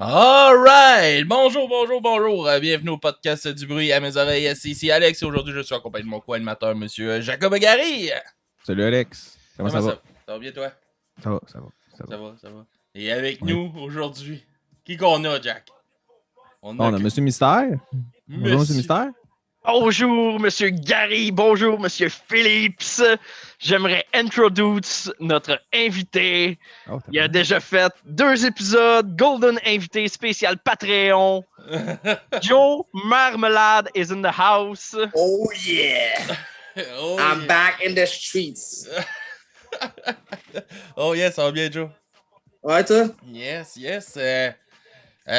Alright! Bonjour, bonjour, bonjour! Bienvenue au podcast du bruit à mes oreilles. C'est ici Alex et aujourd'hui je suis accompagné de mon co-animateur, monsieur Jacob Gary. Salut Alex! Comment ça va? Ça va bien toi? Ça va. Ça va. Et avec nous aujourd'hui, qui qu'on a, Jack? On a Monsieur Mystère. Bonjour Monsieur Mystère. Bonjour Monsieur Gary, bonjour Monsieur Phillips. J'aimerais introduire notre invité. Il a déjà fait 2 épisodes, Golden Invité spécial Patreon. Joe Marmelade is in the house. Oh yeah! I'm back in the streets. Oh yes, ça va bien Joe? Ouais toi? Yes.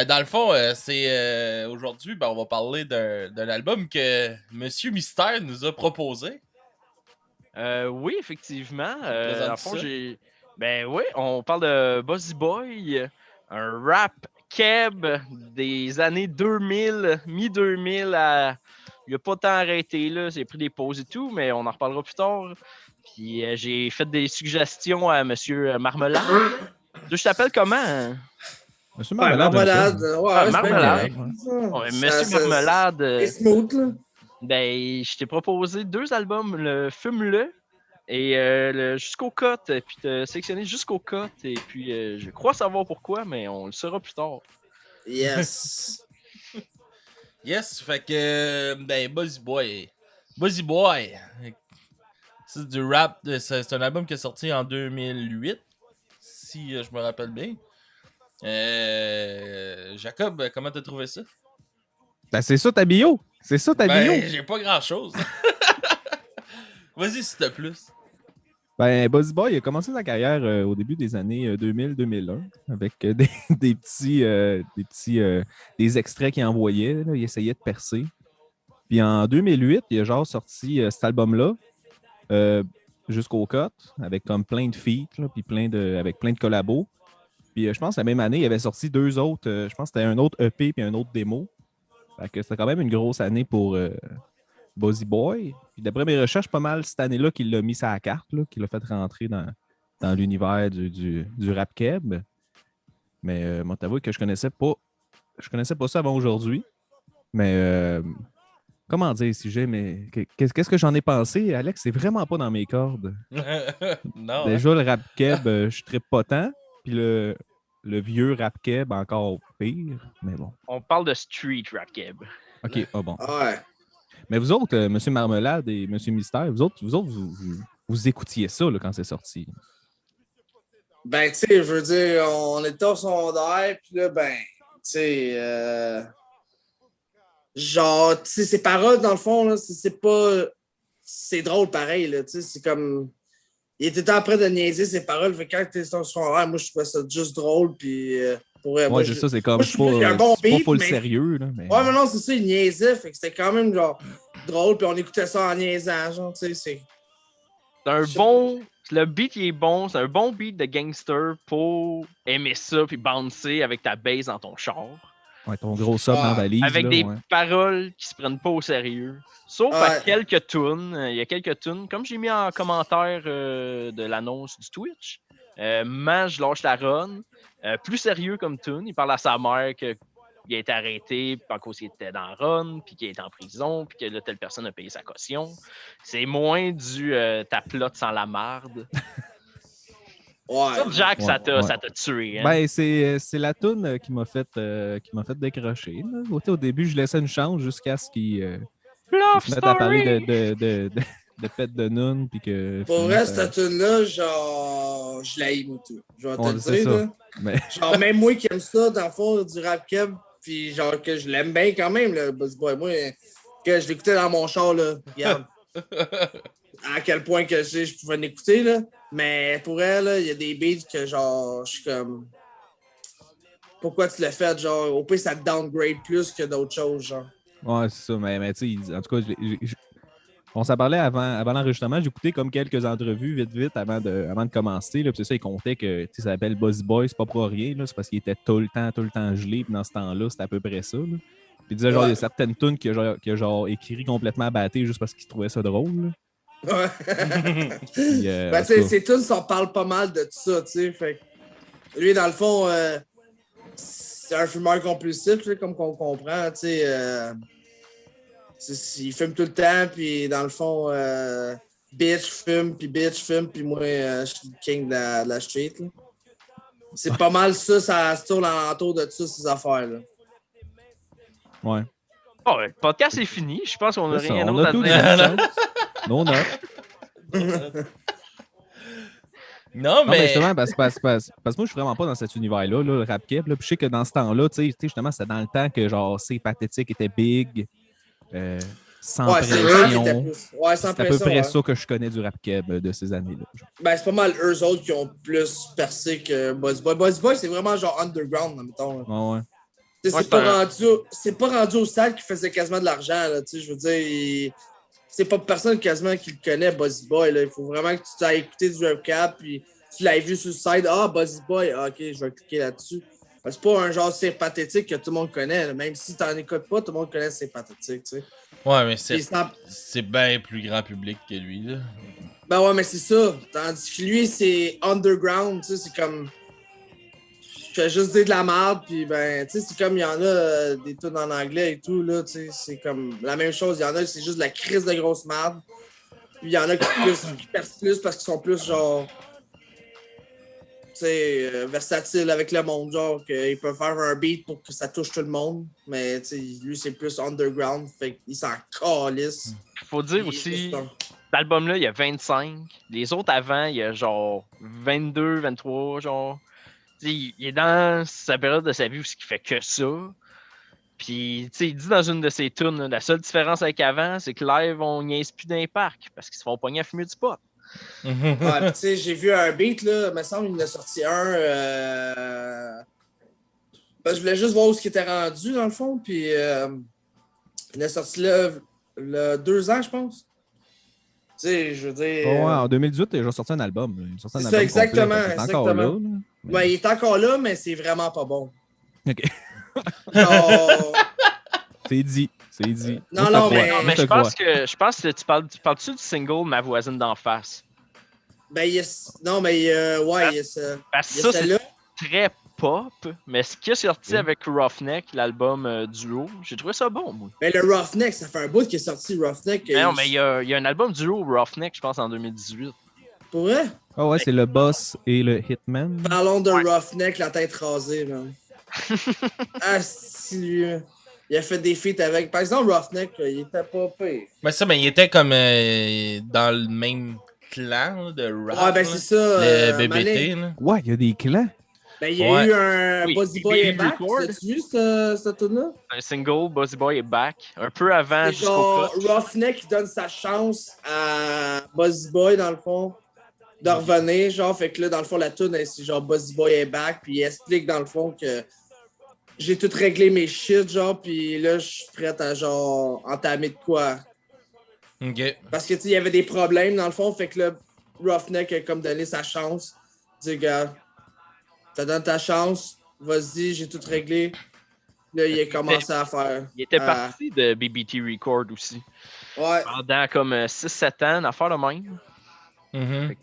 Dans le fond, c'est aujourd'hui, on va parler d'un album que Monsieur Mystère nous a proposé. Oui, effectivement. Dans le fond, on parle de Buzzy Boy, un rap keb des années 2000, mi-2000 à... Il a pas tant arrêté, là. J'ai pris des pauses et tout, mais on en reparlera plus tard. Puis j'ai fait des suggestions à Monsieur Marmelade. Je t'appelle comment? Monsieur Marmelade. Marmelade. Monsieur Marmelade. C'est smooth, là. Ben, je t'ai proposé 2 albums, le Fume-le et le Jusqu'au Cut. Puis t'as sélectionné Jusqu'au Cut. Et puis, je crois savoir pourquoi, mais on le saura plus tard. Yes. Yes, fait que, Buzzy Boy. C'est du rap, c'est un album qui est sorti en 2008, si je me rappelle bien. Jacob, comment t'as trouvé ça? Ben, c'est ça ta bio. J'ai pas grand chose. Vas-y, s'il te plaît. Ben, Buzzy Boy a commencé sa carrière au début des années 2000-2001 avec des extraits qu'il envoyait. Là, il essayait de percer. Puis en 2008, il a genre sorti cet album-là, Jusqu'au Cut, avec comme plein de feats, là, puis avec plein de collabos. Puis je pense que la même année, il avait sorti 2 autres. Je pense que c'était un autre EP puis un autre démo. Fait que c'était quand même une grosse année pour Buzzy Boy. Puis d'après mes recherches, pas mal cette année-là qu'il l'a mis sur la carte, là, qu'il l'a fait rentrer dans l'univers du rap keb. Mais moi, t'avoue que je connaissais pas ça avant aujourd'hui. Mais comment dire si mais qu'est-ce que j'en ai pensé, Alex? C'est vraiment pas dans mes cordes. Non. Déjà, le rap keb, je trippe pas tant. Puis le vieux rap keb, encore pire. Mais bon. On parle de street rap keb. OK, bon. Ouais. Mais vous autres, Monsieur Marmelade et Monsieur Mystère, vous écoutiez ça là, quand c'est sorti? Ben, tu sais, je veux dire, on était au secondaire, puis là, ben, tu sais, genre, tu sais, ces paroles, dans le fond, là, c'est pas... C'est drôle pareil, là, tu sais, c'est comme... Il était en train de niaiser ses paroles, fait que quand t'es sur le secondaire, moi, je trouvais ça juste drôle, puis... Ouais, juste ça, c'est comme pas le sérieux, là. Mais... Ouais, mais non, c'est ça, il niaisait, fait que c'était quand même, genre, drôle, puis on écoutait ça en niaisant, genre, tu sais, c'est... Le beat, il est bon. C'est un bon beat de gangster pour aimer ça puis bouncer avec ta bass dans ton char. Ouais, ton gros sub dans la valise. Avec là, des paroles qui se prennent pas au sérieux. Sauf à quelques tunes. Il y a quelques tunes. Comme j'ai mis en commentaire de l'annonce du Twitch, je lâche la run. Plus sérieux comme tune. Il parle à sa mère qu'il a été arrêté à cause qu'il était dans la run, puis qu'il est en prison, puis que là, telle personne a payé sa caution. C'est moins du ta plotte sans la marde. Ouais. Ça, Jack, ça t'a tué. Hein? Ben, c'est la toune qui m'a fait décrocher. Là. Au début, je laissais une chance jusqu'à ce qu'il se mette à parler de pète de noun. Pour vrai, cette tune-là, genre, je l'aime tout. Je vais te le dire. Là. Mais... Genre, même moi qui aime ça, dans le fond, du rap keb, puis genre que je l'aime bien quand même, le Buzzy Boy. Moi, que je l'écoutais dans mon char, là, regarde. À quel point que je pouvais l'écouter, là. Mais pour elle, il y a des beats que genre, je suis comme... Pourquoi tu l'as fait? Genre, au pire, ça te downgrade plus que d'autres choses, genre. Ouais, c'est ça. Mais tu sais, en tout cas, on s'en parlait avant l'enregistrement. J'écoutais comme quelques entrevues vite avant de commencer. Là, puis c'est ça, il comptait que ça s'appelle Buzzy Boy, c'est pas pour rien. Là, c'est parce qu'il était tout le temps gelé. Puis dans ce temps-là, c'était à peu près ça. Là. Puis il disait, genre, il y a certaines tunes qu'il a genre écrit complètement abatté juste parce qu'il trouvait ça drôle. Là. Ouais. Puis, ben, ces tunes, ça parle pas mal de tout ça, tu sais. Fait lui, dans le fond, c'est un fumeur compulsif, là, comme qu'on comprend, tu sais. Il fume tout le temps, puis dans le fond, bitch fume, puis moi, je suis le king de la street. Là. C'est pas mal ça se tourne autour de ça, ces affaires-là. Ouais. Oh, le podcast est fini. Je pense qu'on n'a C'est ça, rien on d'autre a à tout dire. dit. Non, non. Non, Non, mais mais. justement, parce que moi, je suis vraiment pas dans cet univers-là, là, le rap keb. Puis je sais que dans ce temps-là, tu sais, justement, c'était dans le temps que genre C'est Pathétique était big, sans Ouais, c'est eux qui étaient pression. plus. Ouais, sans C'est à peu pression. près Ouais. ça que je connais du rap keb de ces années-là. genre. Ben, c'est pas mal eux autres qui ont plus percé que Buzz Boy. Buzz Boy, c'est vraiment genre underground, mettons. Là. Ouais, ouais. Tu sais, c'est pas rendu au stade qui faisait quasiment de l'argent. Là, tu sais, je veux dire, c'est pas personne quasiment qui le connaît, Buzzy Boy. Là. Il faut vraiment que tu t'aies écouté du rap cap, puis tu l'as vu sur le site. Ah, Buzzy Boy, ok, je vais cliquer là-dessus. C'est pas un genre C'est Pathétique que tout le monde connaît. Là. Même si t'en écoutes pas, tout le monde connaît C'est Pathétique. Tu sais. Ouais, mais Puis c'est bien plus grand public que lui, là. Ben ouais, mais c'est ça. Tandis que lui, c'est underground. Tu sais, c'est comme. Je fais juste dire de la merde, puis ben, tu sais, c'est comme il y en a des tunes en anglais et tout, là, tu sais, c'est comme la même chose. Il y en a, c'est juste de la crise de grosse merde. Puis il y en a qui percent plus parce qu'ils sont plus, genre, tu sais, versatiles avec le monde, genre, qu'ils peuvent faire un beat pour que ça touche tout le monde. Mais, tu sais, lui, c'est plus underground, fait qu'il s'en calisse. Faut dire aussi, cet album-là, il y a 25. Les autres avant, il y a genre 22, 23, genre. Il est dans sa période de sa vie où il fait que ça. Puis, tu sais, il dit dans une de ses tunes, la seule différence avec avant, c'est que live, on niaise plus dans les parcs parce qu'ils se font pogner à fumer du pot. Ouais, pis tu sais, j'ai vu un beat, là, il me semble qu'il en a sorti un. Ben, je voulais juste voir où il était rendu, dans le fond, puis il a sorti là, le 2 ans, je pense. Tu sais, je veux dire. Ouais, en 2018, il a déjà sorti un album. Là. Il a sorti un C'est album ça, exactement. complet, fait qu'il est encore là. Exactement. Là. Mais- Ouais, il est encore là, mais c'est vraiment pas bon. OK. Genre. C'est dit. C'est dit. Non, Moi, non, je te mais- crois. Non, Moi, mais je te je pense que tu parles-tu du single Ma voisine d'en face? Ben, non, mais ouais, il y a ça. Parce que Il y a ça, c'est celle-là. très pop, mais ce qui est sorti Oui. avec Roughneck, l'album duo, j'ai trouvé ça bon, moi. Mais le Roughneck, ça fait un bout qui est sorti, Roughneck. Mais non, mais il y a un album duo Roughneck, je pense, en 2018. Pour vrai? Ah ouais, c'est le boss et le hitman. Parlons de Roughneck, la tête rasée, man. Ah, si, lui. Il a fait des feats avec. Par exemple, Roughneck, il était pas pire. Mais ça, mais il était comme dans le même clan là, de rap. Ouais, ben là. c'est ça. Le Mané. BBT, là. Ouais, il y a des clans. Ben, il y a Ouais. eu un Oui, Buzzy Big Boy Baby est back. Record. As-tu vu cette tune-là? Un single, Buzzy Boy est back, un peu avant C'est jusqu'au genre cut. Roughneck qui donne sa chance à Buzzy Boy, dans le fond, de revenir. Genre, fait que là, dans le fond, la tune, c'est genre Buzzy Boy est back. Puis il explique, dans le fond, que j'ai tout réglé mes shit, genre, puis là, je suis prête à, genre, entamer de quoi. Ok. Parce que, tu sais, il y avait des problèmes, dans le fond, fait que là, Roughneck a comme donné sa chance. Il dit, gars, t'as donné ta chance, vas-y, j'ai tout réglé. Là, il a commencé à faire. Il était parti de BBT Record aussi. Ouais. Pendant comme 6-7 ans, une affaire de même. Mhm.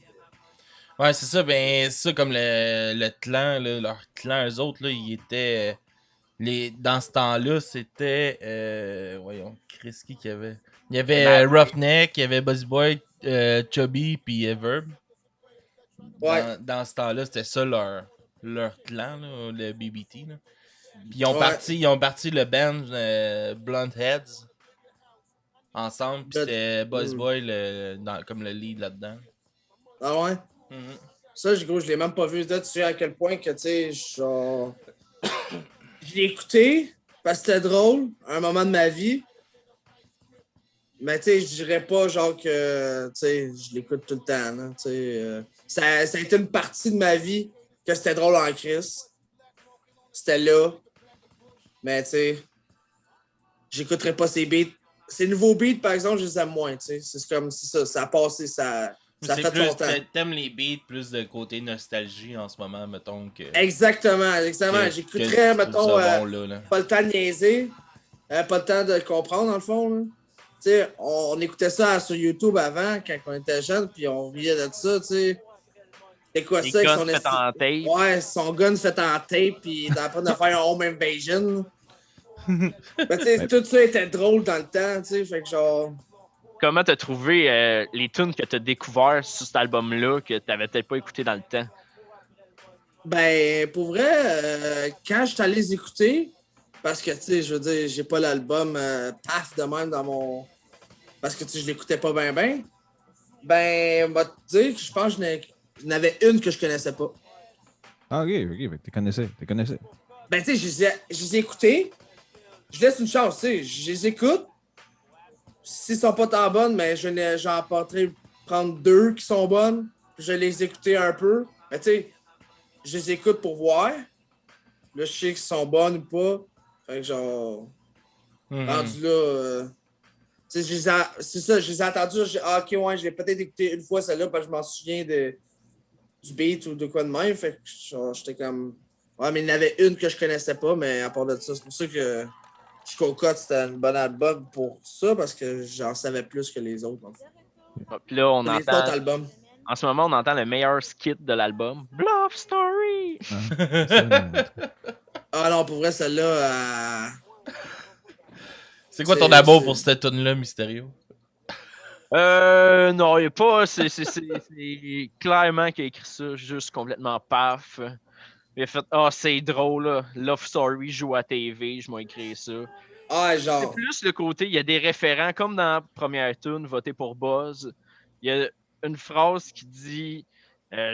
Ouais, c'est ça. Ben, c'est ça, comme le clan, là, leur clan, eux autres, là, ils étaient. Dans ce temps-là, c'était. Voyons, Chris, qui qu'il y avait. Il y avait Roughneck, il y avait Buzzy Boy, Chubby, puis Verb. Ouais. Dans ce temps-là, c'était ça leur clan, là, le BBT. Là. Puis ils ont parti le band Blunt Heads ensemble. Puis c'était Buzz Boy comme le lead là-dedans. Ah ouais? Mhm. Ça, gros, je l'ai même pas vu. Là, tu sais à quel point que, tu sais, genre. Je l'ai écouté parce que c'était drôle, à un moment de ma vie. Mais, tu sais, je dirais pas, genre, que, tu sais, je l'écoute tout le temps, là, tu sais. Ça a été une partie de ma vie que c'était drôle en crise. C'était là. Mais, tu sais, j'écouterais pas ces beats. Ces nouveaux beats, par exemple, je les aime moins, tu sais. C'est comme, c'est ça, ça a passé, ça C'est fait plus, longtemps. t'aimes les beats plus de côté nostalgie en ce moment, mettons que. Exactement. J'écouterais, mettons, là. pas le temps de niaiser, pas le temps de comprendre, dans le fond. Là. Tu sais, on écoutait ça sur YouTube avant, quand on était jeune, puis on riait de ça, tu sais. C'est quoi Les ça avec guns son faits en tape. Ouais, son gun fait en tape, puis il est en train de faire un home invasion. Ben, tu sais, tout ça était drôle dans le temps, tu sais, fait que genre. Comment t'as trouvé les tunes que t'as découvert sur cet album-là que t'avais peut-être pas écouté dans le temps? Ben, pour vrai, quand je suis allé les écouter, parce que, tu sais, je veux dire, j'ai pas l'album paf de même dans mon. Parce que, tu sais, je l'écoutais pas bien, ben, on va te dire que je pense que je n'avais une que je connaissais pas. Ah, ok, fait que tu connaissais. Ben, tu sais, je les ai écoutés, je laisse une chance, tu sais, je les écoute. S'ils sont pas tant bonnes, mais j'en porterai prendre 2 qui sont bonnes, puis je vais les écouter un peu. Mais tu sais, je les écoute pour voir. Là, je sais qu'ils sont bonnes ou pas. Fait que genre, rendu là, tu sais, c'est ça, je les ai entendus. Ok, ouais, je l'ai peut-être écouté une fois celle-là parce que je m'en souviens du beat ou de quoi de même. Fait que genre, j'étais comme, ouais, mais il y en avait une que je connaissais pas, mais à part de ça, c'est pour ça que Chico Cut, c'était un bon album pour ça parce que j'en savais plus que les autres. Puis là, on Les autres entend. albums. En ce moment, on entend le meilleur skit de l'album. Bluff Story! Ah non, pour vrai, celle-là. C'est quoi ton C'est- amour c'est- pour cette tune-là, Mysterio? Non, il a pas. C'est clairement qu'il a écrit ça juste complètement paf. Il a fait c'est drôle, là. Love Story joue à TV, je m'ai écrit ça. Ah, C'est genre. plus le côté, il y a des référents, comme dans la première tune, Voter pour Buzz. Il y a une phrase qui dit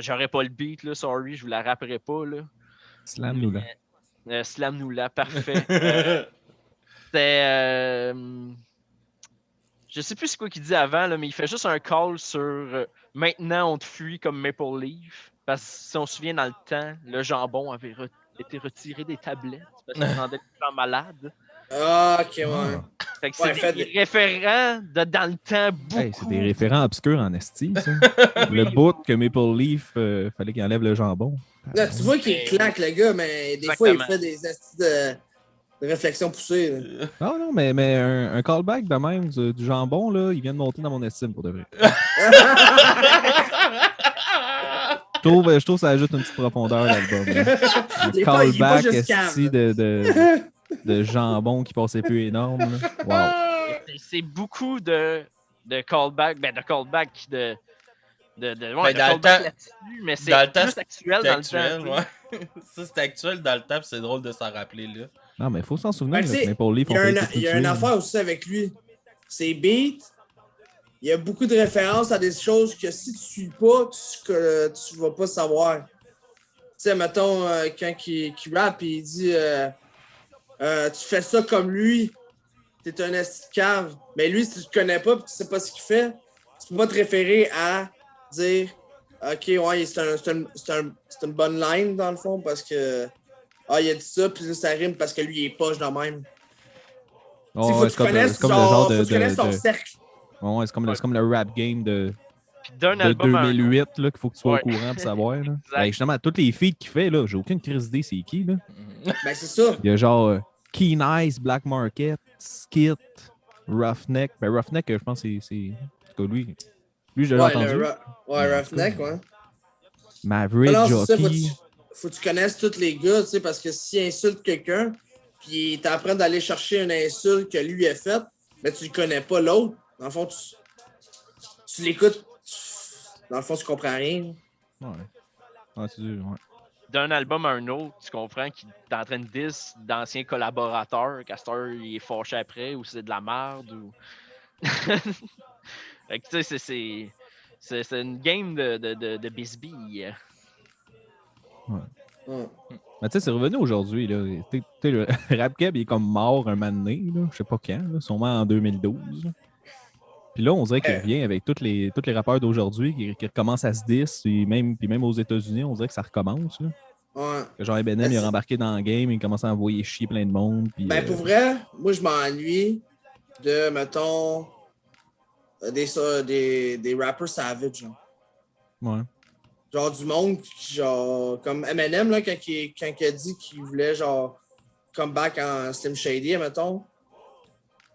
j'aurais pas le beat, là, sorry, je vous la rapperai pas. Là. Slam-nous là. Slam-nous là, parfait. C'est. Je sais plus c'est quoi qu'il dit avant, là, mais il fait juste un call sur maintenant on te fuit comme Maple Leaf. Parce que si on se souvient dans le temps, le jambon avait été retiré des tablettes parce qu'il rendait les gens malades. Ah, ok, ouais. Fait que Ouais, c'est des référents de dans le temps beaucoup. Hey, c'est des référents obscurs en esti, ça. Le bout que Maple Leaf, fallait qu'il enlève le jambon. Là, tu vois qu'il claque, le gars, mais des fois, il fait des astuces de réflexion poussée. Là. Non, non, mais un callback de même, du jambon, là, il vient de monter dans mon estime, pour de vrai. Je trouve que ça ajoute une petite profondeur à l'album. Un callback esti de jambon qui passait plus énorme. Là. Wow. C'est beaucoup de callback, de callback de dans le temps, mais c'est plus actuel dans le temps. Ouais. Ça, c'est actuel dans le temps, c'est drôle de s'en rappeler, là. Non, mais il faut s'en souvenir. Ben, que Maple Leaf, il y a une affaire aussi avec lui. Ses beats, il y a beaucoup de références à des choses que si tu ne suis pas, tu vas pas savoir. Tu sais, mettons, quand il rappe, il dit tu fais ça comme lui, t'es un esti de cave. Mais lui, si tu le connais pas et tu sais pas ce qu'il fait, tu peux pas te référer à dire ok, ouais, c'est une bonne line dans le fond parce que il a dit ça, puis là, ça rime parce que lui, il est poche de même. Oh, faut que tu connaisses son cercle. Ouais, c'est comme le rap game de 2008 là, qu'il faut que tu sois au courant pour savoir. Là. Ben, justement, toutes les feats qu'il fait, là, j'ai aucune crise d'idée c'est qui. Là. Ben, c'est ça. Il y a genre Key Nice, Black Market, Skit, Roughneck. Ben, Roughneck, je pense que c'est lui. Lui, je l'ai entendu. Roughneck, ouais. Maverick, Jockey. Faut que tu connaisses tous les gars, tu sais, parce que s'il insulte quelqu'un, puis t'es en train d'aller chercher une insulte que lui a faite, mais tu ne connais pas l'autre. Dans le fond, tu l'écoutes. Dans le fond, tu comprends rien. Ouais, c'est dur, ouais. D'un album à un autre, tu comprends qu'il est en train de diss d'anciens collaborateurs, Castor il est fâché après, ou c'est de la merde, ou. Fait que tu sais, c'est une game de bisbille. Ouais. Mais tu sais, c'est revenu aujourd'hui. Le Rap Keb, il est comme mort un moment donné, là, je sais pas quand, là, sûrement en 2012. Là. Puis là, on dirait qu'il revient avec tous les rappeurs d'aujourd'hui qui recommencent à se diss, puis même aux États-Unis, on dirait que ça recommence. Là. Ouais. Genre Eminem, il est rembarqué dans le game, il commence à envoyer chier plein de monde. Puis, pour vrai, moi, je m'ennuie de, mettons, des rappers savage. Genre. Ouais. Genre du monde, genre, comme Eminem, là, quand il a dit qu'il voulait, genre, come back en Slim Shady, mettons.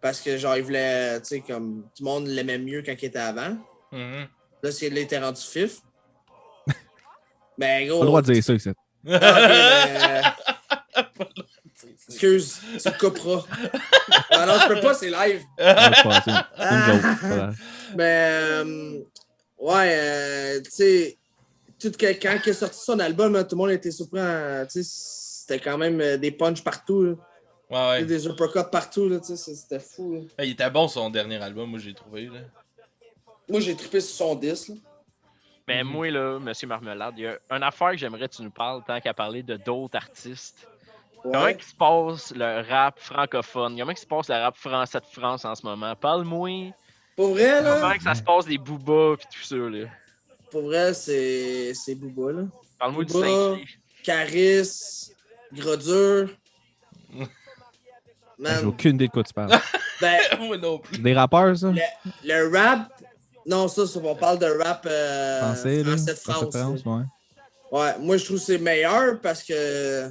Parce que, genre, il voulait, tu sais, comme, tout le monde l'aimait mieux quand il était avant. Mm-hmm. Là, il était rendu fif. Ben, gros. Pas le droit de dire ça ici. Ah, ok, excuse, tu le couperas. Ah non, je peux pas, c'est live. C'est une joke. Voilà. Mais, tu sais, quand il a sorti son album, là, tout le monde était surpris. Tu sais, c'était quand même des punchs partout. Là. Ouais. Des uppercuts partout. Là, c'était fou. Là. Il était bon son dernier album, moi j'ai trouvé. Là. Moi, j'ai trippé sur son 10. Là. Mais moi, là, Monsieur Marmelade, il y a une affaire que j'aimerais que tu nous parles tant qu'à parler de d'autres artistes. Ouais. Comment il se passe le rap francophone? Comment il se passe le rap français de France en ce moment? Parle-moi. Pour vrai, là. Comment que ça se passe les Booba et tout ça, là? Pour vrai, c'est Booba, là. Parle-moi du Booba, 5G. Caris, Grodure. J'ai aucune idée de quoi tu parles. Ben, Moi non plus. Des rappeurs, ça? le rap... Non, ça, on parle de rap Français, là? français de France. Ouais. Ouais, moi, je trouve que c'est meilleur parce que...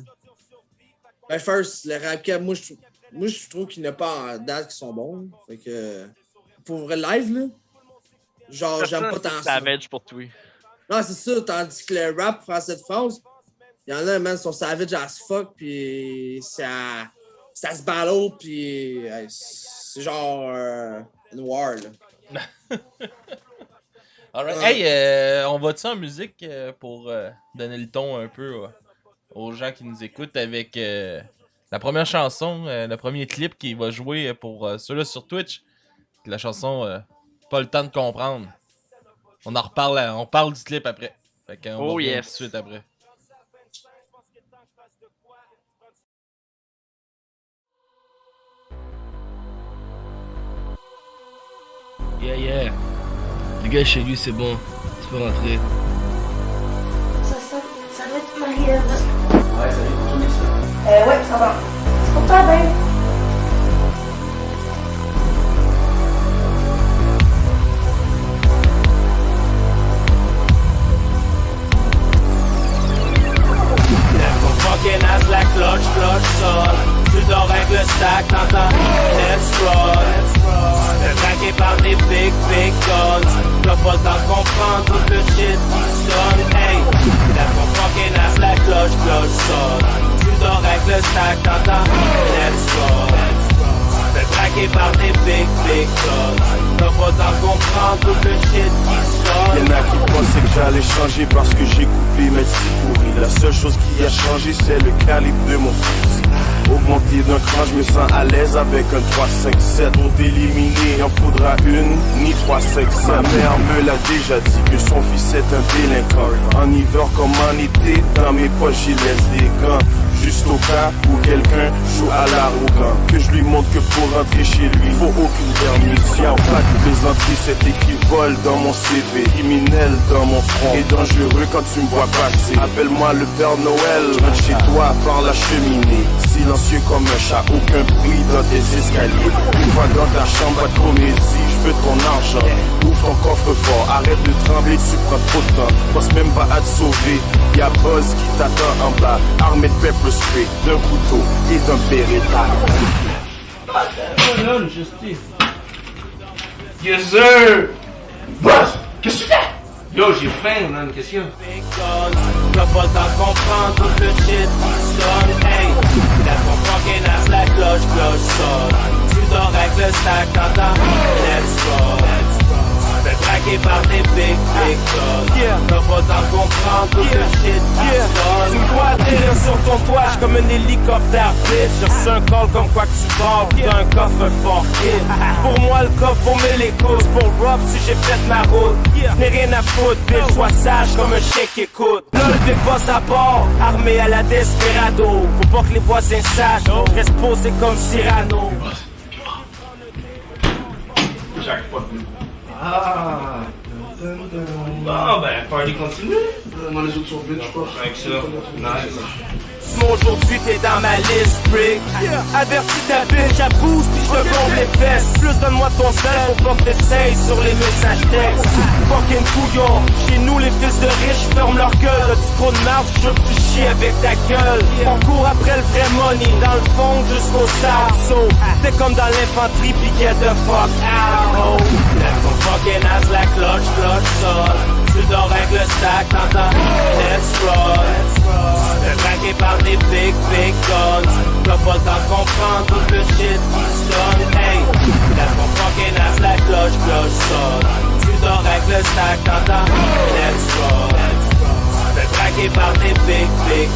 Ben, first, le rap, moi, je trouve qu'il n'y a pas en date qui sont bons. Fait que... Pour vrai, live, là, genre, j'aime pas tant ça. Savage pour toi. Non, c'est ça, tandis que le rap français de France, il y en a, man, sont savage as fuck, puis ça se ballot, puis c'est genre noir, là. Alright. Hey, on va-tu en musique pour donner le ton un peu aux gens qui nous écoutent avec la première chanson, le premier clip qui va jouer pour ceux-là sur Twitch. La chanson Pas le temps de comprendre. On en reparle, on parle du clip après. Fait qu'on va revenir tout de suite après. Yeah. Le gars chez lui, c'est bon. Tu peux rentrer. Ça va être Marie-Ève. Ouais, ça va être continuer ça. Ouais, ça va. C'est pour toi, ben. Fucking ass la cloche sonne. Tu dors avec le stack, t'entends let's roll. T'es traqué par des big guns. T'as pas le temps de comprendre tout le shit qui sonne. Hey, lève ton fucking ass la cloche sonne. Tu dors avec le stack, t'entends let's roll. T'es traqué par des big guns. T'as pas le temps de comprendre tout le shit qui sonne. Y'en a qui pensaient que j'allais changer parce que j'ai coupé mes petits pourris. La seule chose qui a changé, c'est le calibre de mon fusil. Augmenté d'un cran, je me sens à l'aise avec un 3-5-7. Pour t'éliminer, il en faudra une, ni 3-5-7. Ma mère me l'a déjà dit que son fils est un délinquant. En hiver comme en été, dans mes poches, j'y laisse des gants. Juste au cas où quelqu'un joue à l'arrogant. Que je lui montre que pour rentrer chez lui, faut aucune permission. Pas de plaisanterie, c'est équivole dans mon CV. Criminel dans mon front et dangereux quand tu me vois passer. Appelle-moi le Père Noël, rentre chez toi par la cheminée. Silencieux comme un chat, aucun bruit dans tes escaliers. Une fois dans ta chambre, pas de comédie, je veux ton argent. Ouvre ton coffre fort, arrête de trembler, tu prends trop de temps. Pense même pas à te sauver, y'a Buzz qui t'attend en bas. Armé de pepper spray, d'un couteau et d'un Beretta. Oh non, justice. Yes sir. Boss, qu'est-ce que tu fais? Yo, j'ai faim, man, qu'est-ce qu'il y a? T'as pas le temps de comprendre tout le shit qui sonne. Hey, lève ton fucking ass, la cloche sonne. Tu dors avec le stack, t'entends let's go. T'es traqué par des big guns. T'as pas le temps de comprendre tout le shit qui sonne. Tu me vois atterrir sur ton toit, j'suis comme un hélicoptère, bitch. J'ai reçu un call comme quoi que tu pars, pis d'un coffre fort, kid. Pour moi, le coffre, pour mes les causes. Pour Rob, si j'ai fait ma route. N'ai rien à foutre, bitch, sois sage comme un chèque écoute. Là, le big boss à bord, armé à la Desperado. Faut pas que les voisins sachent, reste posé comme Cyrano. Jackpot. Ah. Bon, ben, party continue. Dans les autres sont vides, je crois. Avec ça. Nice. Aujourd'hui t'es dans ma liste, Brick. Avertis ta bitch, j'abuse pis j'te bombe les fesses. Plus donne-moi ton sel pour pas que t'essayes sur les messages textes. Fucking couillon, chez nous les fils de riches ferment leur gueule. As-tu trop de marde, je veux que tu chies avec ta gueule. On court après le vrai money, dans le fond jusqu'au sarceau. T'es comme dans l'infanterie pis get the fuck out. Lève ton fucking ass, la cloche sonne. Tu dors avec le stack, t'entends let's des big guns. T'as pas le temps de comprendre tout le shit qui sonne. Hey, lève ton fucking ass, la cloche sonne. Tu dors avec le stack, t'entends? Let's go. Tu fais braquer par des big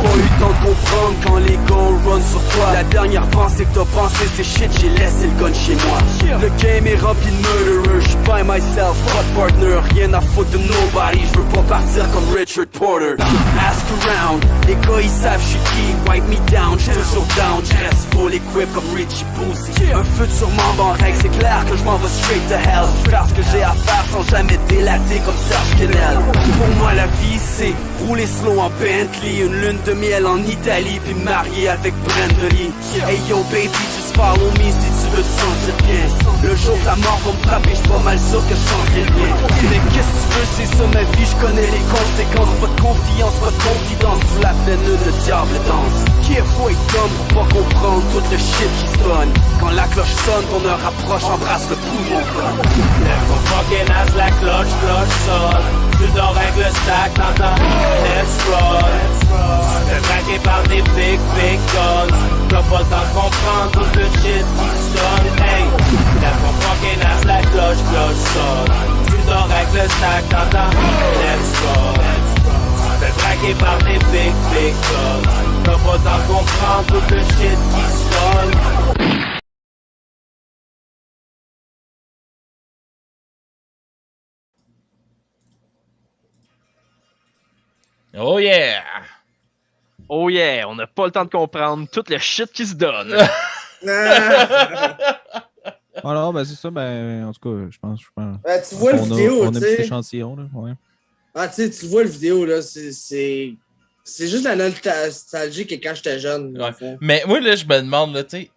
Pas eu le temps de comprendre quand les gars run sur toi. La dernière pensée que t'as pensé c'est shit, j'ai laissé le gun chez moi. Le game est rempli de murderers, j'suis by myself, pas de partner, rien à foutre de nobody. J'veux pas partir comme Richard Porter. Ask around, les gars ils savent j'suis qui, wipe me down, j'suis toujours down, j'reste full equip comme Richie Boosie. Un feu sur membre en règle, c'est clair que j'm'en vais straight to hell. J'veux faire ce que j'ai à faire sans jamais délater comme Serge Kennel. Pour moi la vie c'est rouler slow en Bentley, une lune de miel en Italie, puis marié avec Brenda Lee. Hey yo baby, just follow me si tu veux te sentir bien. Le jour que la mort va me frapper, j'suis pas mal sûr que je changerai rien. Mais qu'est-ce que tu veux, c'est ça ma vie, j'connais les conséquences. Pas de confiance, pas de confidence, sous la pleine lune, le diable danse. Qui est fou et dumb pour pas comprendre tout le shit qui se donne. Quand la cloche sonne, ton heure approche, embrasse le poumon. Lève ton fucking ass, la cloche sonne. Tu dors avec le stack, t'entends? Let's run. Tu fais braquer par des big guns. T'as pas le temps de comprendre tout le shit qui sonne. Hey, lève ton fucking ass, la cloche sonne. Tu dors avec le stack, t'entends? Let's go. Tu fais braquer par des big guns. T'as pas le temps de comprendre tout le shit qui sonne. Oh yeah! Oh yeah, on n'a pas le temps de comprendre tout le shit qui se donne. Alors, ben c'est ça, ben en tout cas, je pense. Tu vois le vidéo, on a tu un petit sais. échantillon, là, ouais. Ah, tu vois le vidéo, là, c'est juste la nostalgie que quand j'étais jeune. Ouais. Mais moi, là, je me demande, là, tu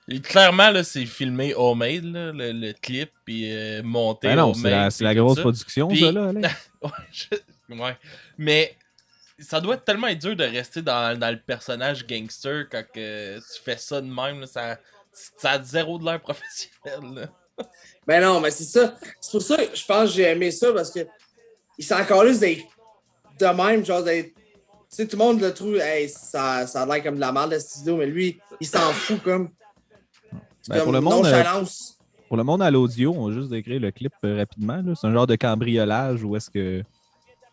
sais, clairement, là, c'est filmé homemade, là, le clip, puis monté Ben non, homemade. c'est la grosse production, puis... ça, là, Alex. Ouais, mais ça doit tellement être dur de rester dans le personnage gangster quand que tu fais ça de même, là, ça a zéro de l'air professionnel, là. Ben non, mais c'est ça. C'est pour ça que je pense que j'ai aimé ça, parce que il s'en calisse d'être de même, genre d'être... Tu sais, tout le monde le trouve, hey, ça a l'air comme de la merde, cette vidéo, mais lui, il s'en fout comme... Ben, comme pour le monde, nonchalance. Pour le monde à l'audio, on va juste décrire le clip rapidement. Là. C'est un genre de cambriolage où est-ce que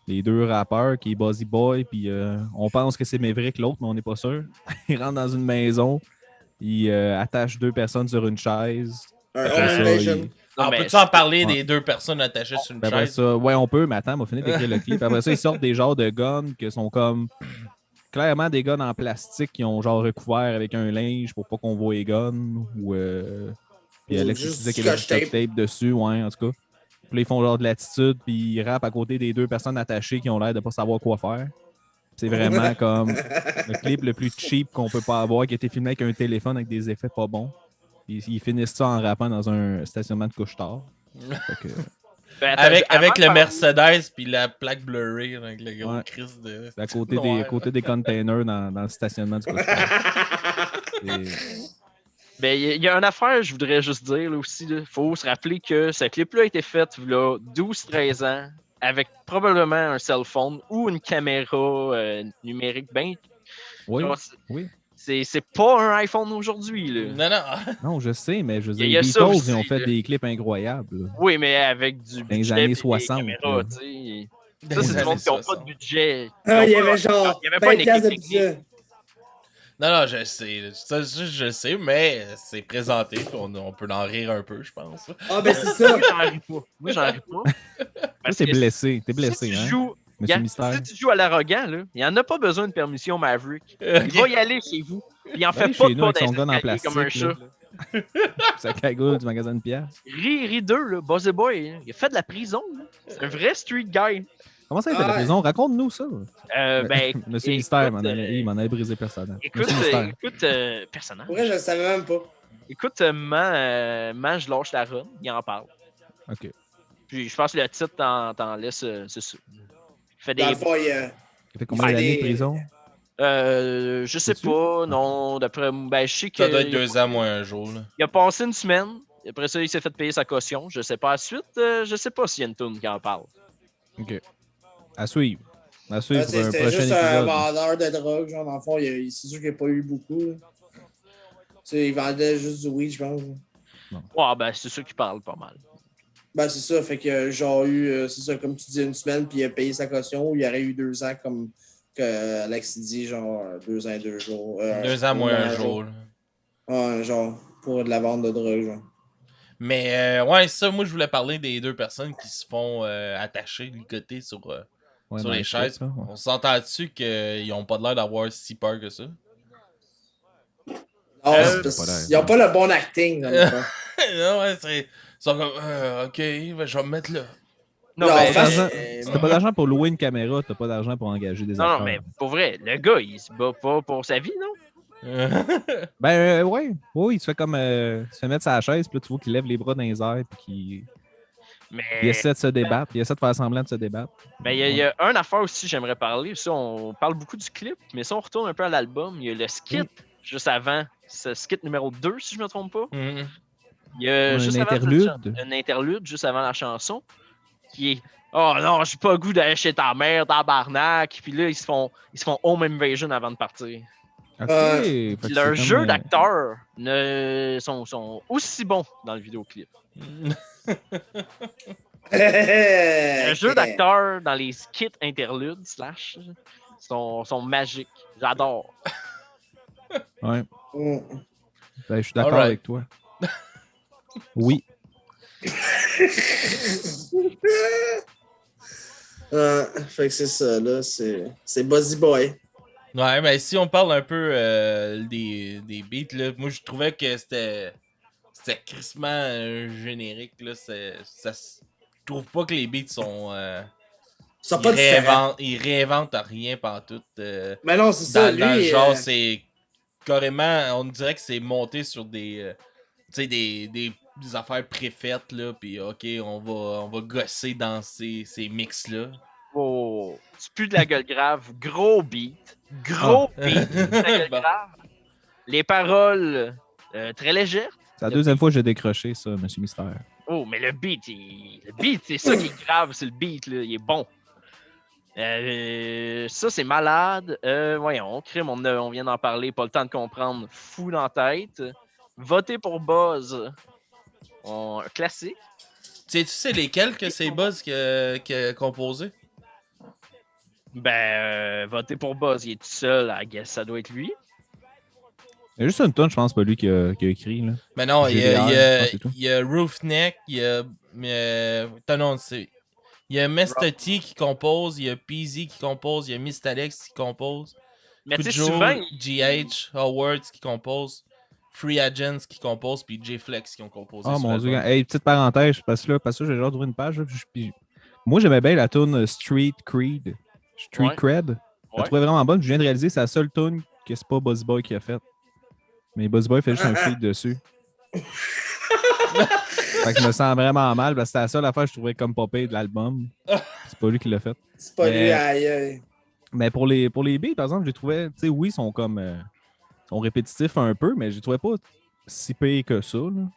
les deux rappeurs, qui est Buzzy Boy, puis on pense que c'est Maverick l'autre, mais on n'est pas sûr. Ils rentrent dans une maison, ils attachent deux personnes sur une chaise. On peut-tu en parler des deux personnes attachées sur une chaise? Ça, ouais, on peut, mais attends, on va finir d'écrire le clip. Après ça, ils sortent des genres de guns qui sont comme clairement des guns en plastique qui ont genre recouvert avec un linge pour pas qu'on voit les guns. Ou puis Alex disait qu'il y avait du duct tape dessus, ouais, en tout cas. Puis là, ils font genre de l'attitude, puis ils rappent à côté des deux personnes attachées qui ont l'air de pas savoir quoi faire. C'est vraiment comme le clip le plus cheap qu'on peut pas avoir, qui a été filmé avec un téléphone avec des effets pas bons. Ils finissent ça en rappant dans un stationnement de couche-tard. Avec le Mercedes puis la plaque blurrée, avec le gros Christ de... À côté des containers dans le stationnement du couche-tard. Ben, il y a une affaire, je voudrais juste dire là, aussi. Il faut se rappeler que ce clip-là a été fait il y a 12-13 ans avec probablement un cell phone ou une caméra numérique. Ben, oui, genre, oui. C'est pas un iPhone aujourd'hui. Là. Non, je sais, mais je veux dire, les Beatles, ils ont fait des clips incroyables. Là. Oui, mais avec du budget. Dans les années 60. Caméras, ça, c'est du monde qui n'a pas de budget. Ah, il y avait genre 20 piastres de budget. Non, je sais. Ça, je sais, mais c'est présenté, puis on peut en rire un peu, je pense. Ah, ben c'est ça. Moi, j'en ris pas. T'es blessé, si hein? Monsieur Mystère. Si tu joues à l'arrogant, il n'y en a pas besoin de permission, Maverick. Il va y aller chez vous. Il en fait pas d'escalier comme un chat. Ça cagoule du magasin de pièces. Ri 2, là, Buzzy Boy, il a fait de la prison. C'est un vrai street guy. Comment ça, il fait de la prison? Raconte-nous ça. Monsieur Mystère, il m'en avait brisé personnage. Écoute, personnage. Ouais, je le savais même pas. Écoute, je lâche la run, il en parle. OK. Puis je pense que le titre t'en laisse, c'est ça. Il fait des... Dans le fond, il fait combien d'années de prison? Je sais pas, non. D'après je sais que. Ça doit être 2 ans, moins un jour. Là. Il a passé une semaine. Après ça, il s'est fait payer sa caution. Je sais pas. Ensuite, je sais pas s'il y a une toune qui en parle. OK. À suivre. À suivre pour un C'était prochain juste un épisode. vendeur de drogue, genre, dans le fond, c'est sûr qu'il n'y a pas eu beaucoup. Là. Tu sais, il vendait juste du weed, je pense. Ouais, ben, c'est sûr qu'il parle pas mal. Ben, c'est ça, fait que genre eu, c'est ça, comme tu dis, une semaine, puis il a payé sa caution, ou il aurait eu 2 ans, comme que Alex dit, genre 2 ans et 2 jours. 2 ans moins un jour. Là. Ouais, genre, pour de la vente de drogue, genre. Mais ouais, ça, moi, je voulais parler des 2 personnes qui se font attacher, ligoter sur les chaises. Ouais. On s'entend dessus qu'ils ont pas l'air d'avoir si peur que ça. Non, ils n'ont pas le bon acting. Dans le fond. Non, ouais, ils sont comme, ok, ben, je vais me mettre là. Non, si mais... t'as pas d'argent pour louer une caméra, t'as pas d'argent pour engager des acteurs. Non, mais pour vrai, le gars, il se bat pas pour sa vie, non? Ouais. Oui, il se fait comme. Il se fait mettre sa chaise, puis là, tu vois qu'il lève les bras dans les airs, puis qu'il il essaie de se débattre, il essaie de faire semblant de se débattre. Mais il y a une affaire aussi que j'aimerais parler. Ça, on parle beaucoup du clip, mais si on retourne un peu à l'album, il y a le skit juste avant. C'est skit numéro 2, si je me trompe pas. Mm-hmm. Il y a juste avant un interlude, juste avant la chanson, qui est oh non, j'ai pas le goût d'aller chez ta mère, tabarnak. Puis là, ils se font home invasion avant de partir. Ok. Puis leurs jeux d'acteurs sont aussi bons dans le vidéoclip. Les jeux d'acteurs dans les skits interludes / sont magiques. J'adore. Ouais. Mm. Ben, je suis d'accord avec toi. Oui. Fait que c'est ça, là. C'est Buzzy Boy. Ouais, mais si on parle un peu des beats, là, moi je trouvais que c'était crissement générique. Là, je trouve pas que les beats sont. Ils réinventent à rien pantoute. Mais non, c'est ça. Dans le genre, c'est carrément. On dirait que c'est monté sur des. Tu sais, des affaires préfaites, là. Puis ok, on va gosser dans ces mix-là. Oh, c'est plus de la gueule grave. Gros beat. Gros beat. De la gueule grave. Les paroles très légères. C'est la deuxième fois que j'ai décroché ça, Monsieur Mystère. Oh, mais le beat, c'est ça qui est grave, c'est le beat, là, il est bon. Ça, c'est malade. Voyons, crime, on vient d'en parler, pas le temps de comprendre. Fou dans la tête. Voter pour Buzz. Un classique. Sais-tu c'est lesquels que c'est Buzz qui a composé? Ben, voter pour Buzz, il est tout seul, I guess, ça doit être lui. Il y a juste une tonne, je pense, pas lui qui a écrit. Là. Mais non, il GDR, y a Roofneck, il y a. Il y a Mestati qui compose, il y a Peasy qui compose, il y a Mystalex qui compose. Mais tu sais, Kujo, souvent. GH, Howard qui compose, Free Agents qui compose, puis J-Flex qui ont composé. Oh mon dieu, hey, petite parenthèse, parce que j'ai déjà ouvert une page. Là, moi, j'aimais bien la tune Street Cred. Je la trouvais vraiment bonne. Je viens de réaliser c'est la seule tune que c'est pas Buzzy Boy qui a faite. Mais Buzzy Boy fait juste un feed dessus. Fait que je me sens vraiment mal parce que c'était la seule affaire que je trouvais comme popé de l'album. C'est pas lui qui l'a fait. C'est pas lui, aïe. Mais pour les beats, par exemple, j'ai trouvé, tu sais, oui, ils sont comme. Sont répétitifs un peu, mais je les trouvais pas si payés que ça, là.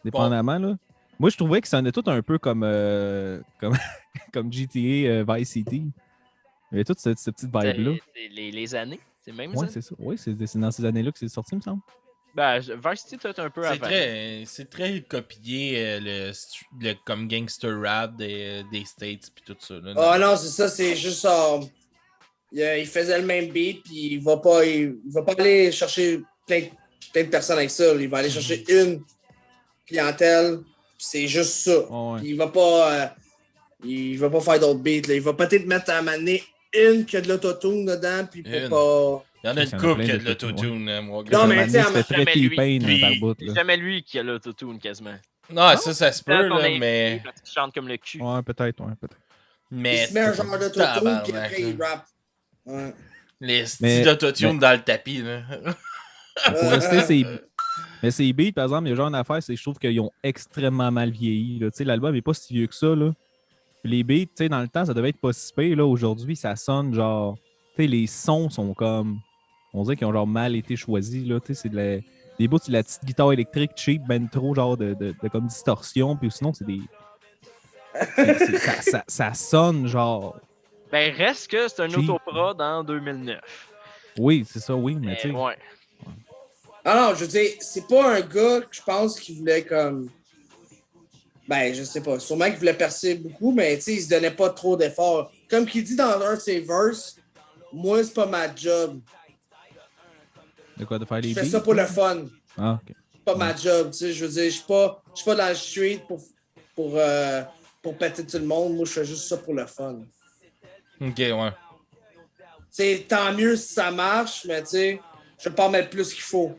Dépendamment, là. Moi, je trouvais que ça sonnait tout un peu comme GTA Vice City. Il y avait toute cette petite vibe-là. C'est les années. C'est même ouais, c'est ça. Oui, c'est dans ces années-là que c'est sorti, il me semble. Ben, Vice City, peut-être un peu avant. C'est très copié le comme gangster rap des States puis tout ça. Là, ah non, c'est ça, c'est juste il faisait le même beat, puis il va pas aller chercher plein de personnes avec ça. Il va aller chercher une clientèle, puis c'est juste ça. Oh, ouais. Il va pas faire d'autres beats. Là. Il va peut-être mettre à un moment donné une qui a de l'autotune dedans, puis pour pas. Il y en a une couple qui a de l'autotune, moi. Non, mais tu sais, c'est jamais lui qui a l'autotune quasiment. Non, ça se peut, là, mais. Parce qu'il chante comme le cul. Ouais, peut-être. Mais. Il se met un genre d'autotune, puis après il rappe. Ouais. Les styles d'autotune dans le tapis, là. Pour rester, mais ces beats, par exemple, il y a genre une affaire, c'est que je trouve qu'ils ont extrêmement mal vieilli. L'album n'est pas si vieux que ça. Là. Les beats, dans le temps, ça devait être pas si pire. Aujourd'hui, ça sonne genre. Les sons sont comme. On dirait qu'ils ont genre mal été choisis. Là. C'est des bouts de la petite guitare électrique cheap, ben trop genre de comme distorsion. Puis sinon, c'est des. Ça sonne genre Ben, reste que c'est un Cheap. autoprod en 2009. Oui, c'est ça, oui, mais tu sais. Ouais. Ah non, je veux dire, c'est pas un gars que je pense qui voulait comme. Ben, je sais pas. Sûrement qu'il voulait percer beaucoup, mais tu sais, il se donnait pas trop d'efforts. Comme qu'il dit dans un de ses verses, moi, c'est pas ma job. De quoi, de faire les Je fais beats? ça pour le fun. Ah, ok. C'est pas ma job, tu sais. Je veux dire, je suis pas dans le street pour péter tout le monde. Moi, je fais juste ça pour le fun. Ok, ouais. C'est tant mieux si ça marche, mais tu sais, je vais pas en mettre plus qu'il faut.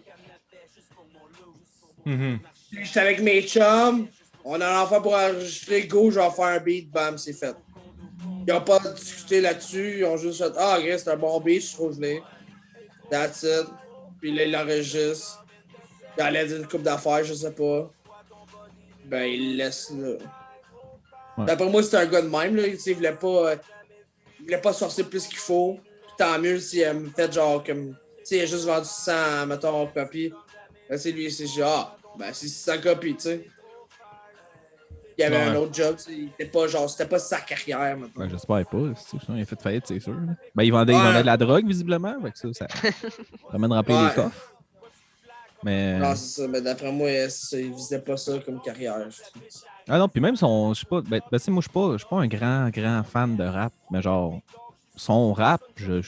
J'étais avec mes chums, on a un enfant pour enregistrer, go, je vais faire un beat, bam, c'est fait. Ils n'ont pas discuté là-dessus, ils ont juste fait ah, ok, c'est un bon beat, je trouve gelé. That's it. Puis là, il l'enregistre. Il allait dire une couple d'affaires, je sais pas. Ben, il le laisse là. Ouais. D'après moi, c'était un gars de même, là. Tu sais, il voulait pas sortir plus qu'il faut. Puis tant mieux s'il a fait genre comme. Tu sais, il a juste vendu 100, mettons, copies. Là, c'est lui, c'est genre, ben, c'est 100 copies, tu sais. Il y avait un autre job, tu sais. C'était pas sa carrière, maintenant. Ben, j'espère pas. Il a fait faillite, c'est sûr. Ben, il vendait de la drogue, visiblement. Avec ça ramène remplir les coffres. Mais... Non, c'est ça. Mais d'après moi, il visait pas ça comme carrière. Ah non, puis même son. Je sais pas. Ben, moi, je suis pas un grand fan de rap. Mais genre, son rap, je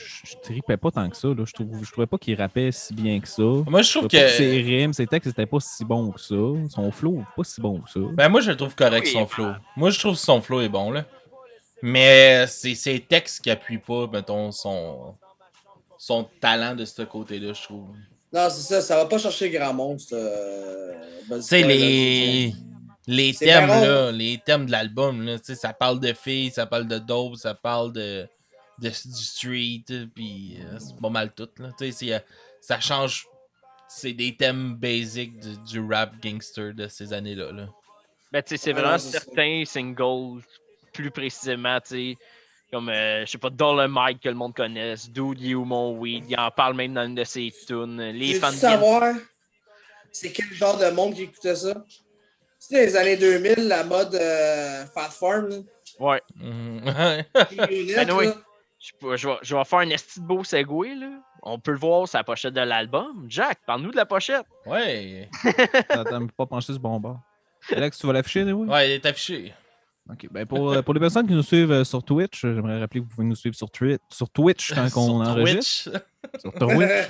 tripais pas tant que ça. Là. Je trouvais pas qu'il rappait si bien que ça. Moi, je trouve que. Ses rimes, ses textes, c'était pas si bon que ça. Son flow, pas si bon que ça. Ben, moi, je le trouve correct, son flow. Moi, je trouve que son flow est bon, là. Mais c'est ses textes qui appuient pas, mettons, son talent de ce côté-là, je trouve. Non, c'est ça va pas chercher grand monde, tu sais, les thèmes, là, les thèmes de l'album, là, tu sais, ça parle de filles, ça parle de dope, ça parle du street, puis c'est pas mal tout, là. Tu sais, ça change, c'est des thèmes basiques du rap gangster de ces années-là, là. Ben, tu sais, c'est vraiment certains singles, plus précisément, tu sais, comme, je sais pas, Dolomite que le monde connaisse, Dude You Mon Weed, il en parle même dans une de ses tunes. Les fans de savoir, c'est quel genre de monde qui écoutait ça? C'était les années 2000, la mode Fat Farm, là. Ouais. Ben oui. Je vais faire un esti de beau segway, là. On peut le voir sur la pochette de l'album. Jack, parle-nous de la pochette. Ouais. T'as pas penché ce bon bord. Alex, tu vas l'afficher, oui? Ouais, il est affiché. OK. Ben pour les personnes qui nous suivent sur Twitch, j'aimerais rappeler que vous pouvez nous suivre sur Twitch quand on enregistre. Sur Twitch.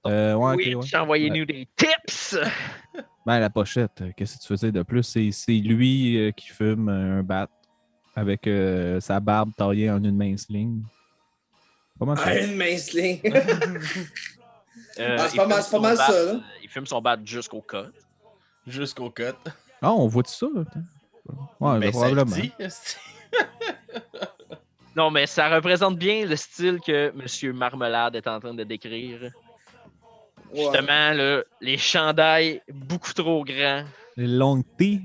Ouais, envoyez-nous des tips! Ben, la pochette, qu'est-ce que tu faisais de plus? C'est lui qui fume un bat avec sa barbe taillée en une mince ligne. Comment ça? Une mince ligne. C'est pas mal ça, là. Il fume son bat jusqu'au cut. Jusqu'au cut. Ah, on voit tout ça, là? Ouais, ben, probablement. Non, mais ça représente bien le style que M. Marmelade est en train de décrire. Ouais. Justement, là, les chandails beaucoup trop grands. Les longues tees.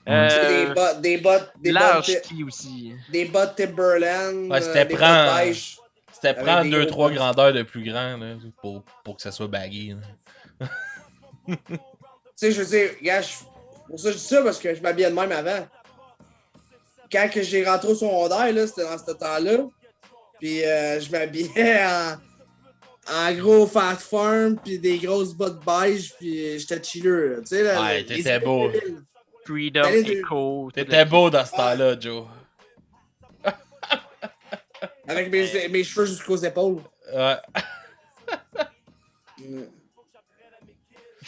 Des bottes large tees aussi. Des bottes Timberland. Ouais, c'était prendre 2-3 grandeurs de plus grand là, pour que ça soit baggy. Tu sais, je veux dire, gars, pour ça je dis ça parce que je m'habillais de même avant. Quand que j'ai rentré au secondaire, là, c'était dans ce temps-là. Puis je m'habillais en gros Fat Farm, puis des grosses bottes beige, puis j'étais chiller. Tu sais, là, ouais, t'étais beau. Freedom, Echo. T'étais beau dans ce temps-là, Joe. Avec mes cheveux jusqu'aux épaules. Ouais.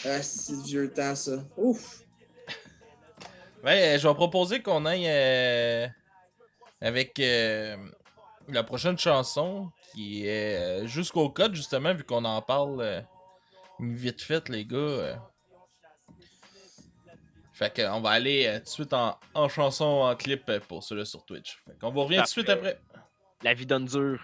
Ah, c'est vieux temps, ça. Ouf. Ouais, je vais proposer qu'on aille avec la prochaine chanson qui est jusqu'au code, justement, vu qu'on en parle vite fait, les gars. Fait qu'on va aller tout de suite en chanson, en clip pour ceux-là sur Twitch. Fait qu'on va revenir tout de suite après. La vie donne dur.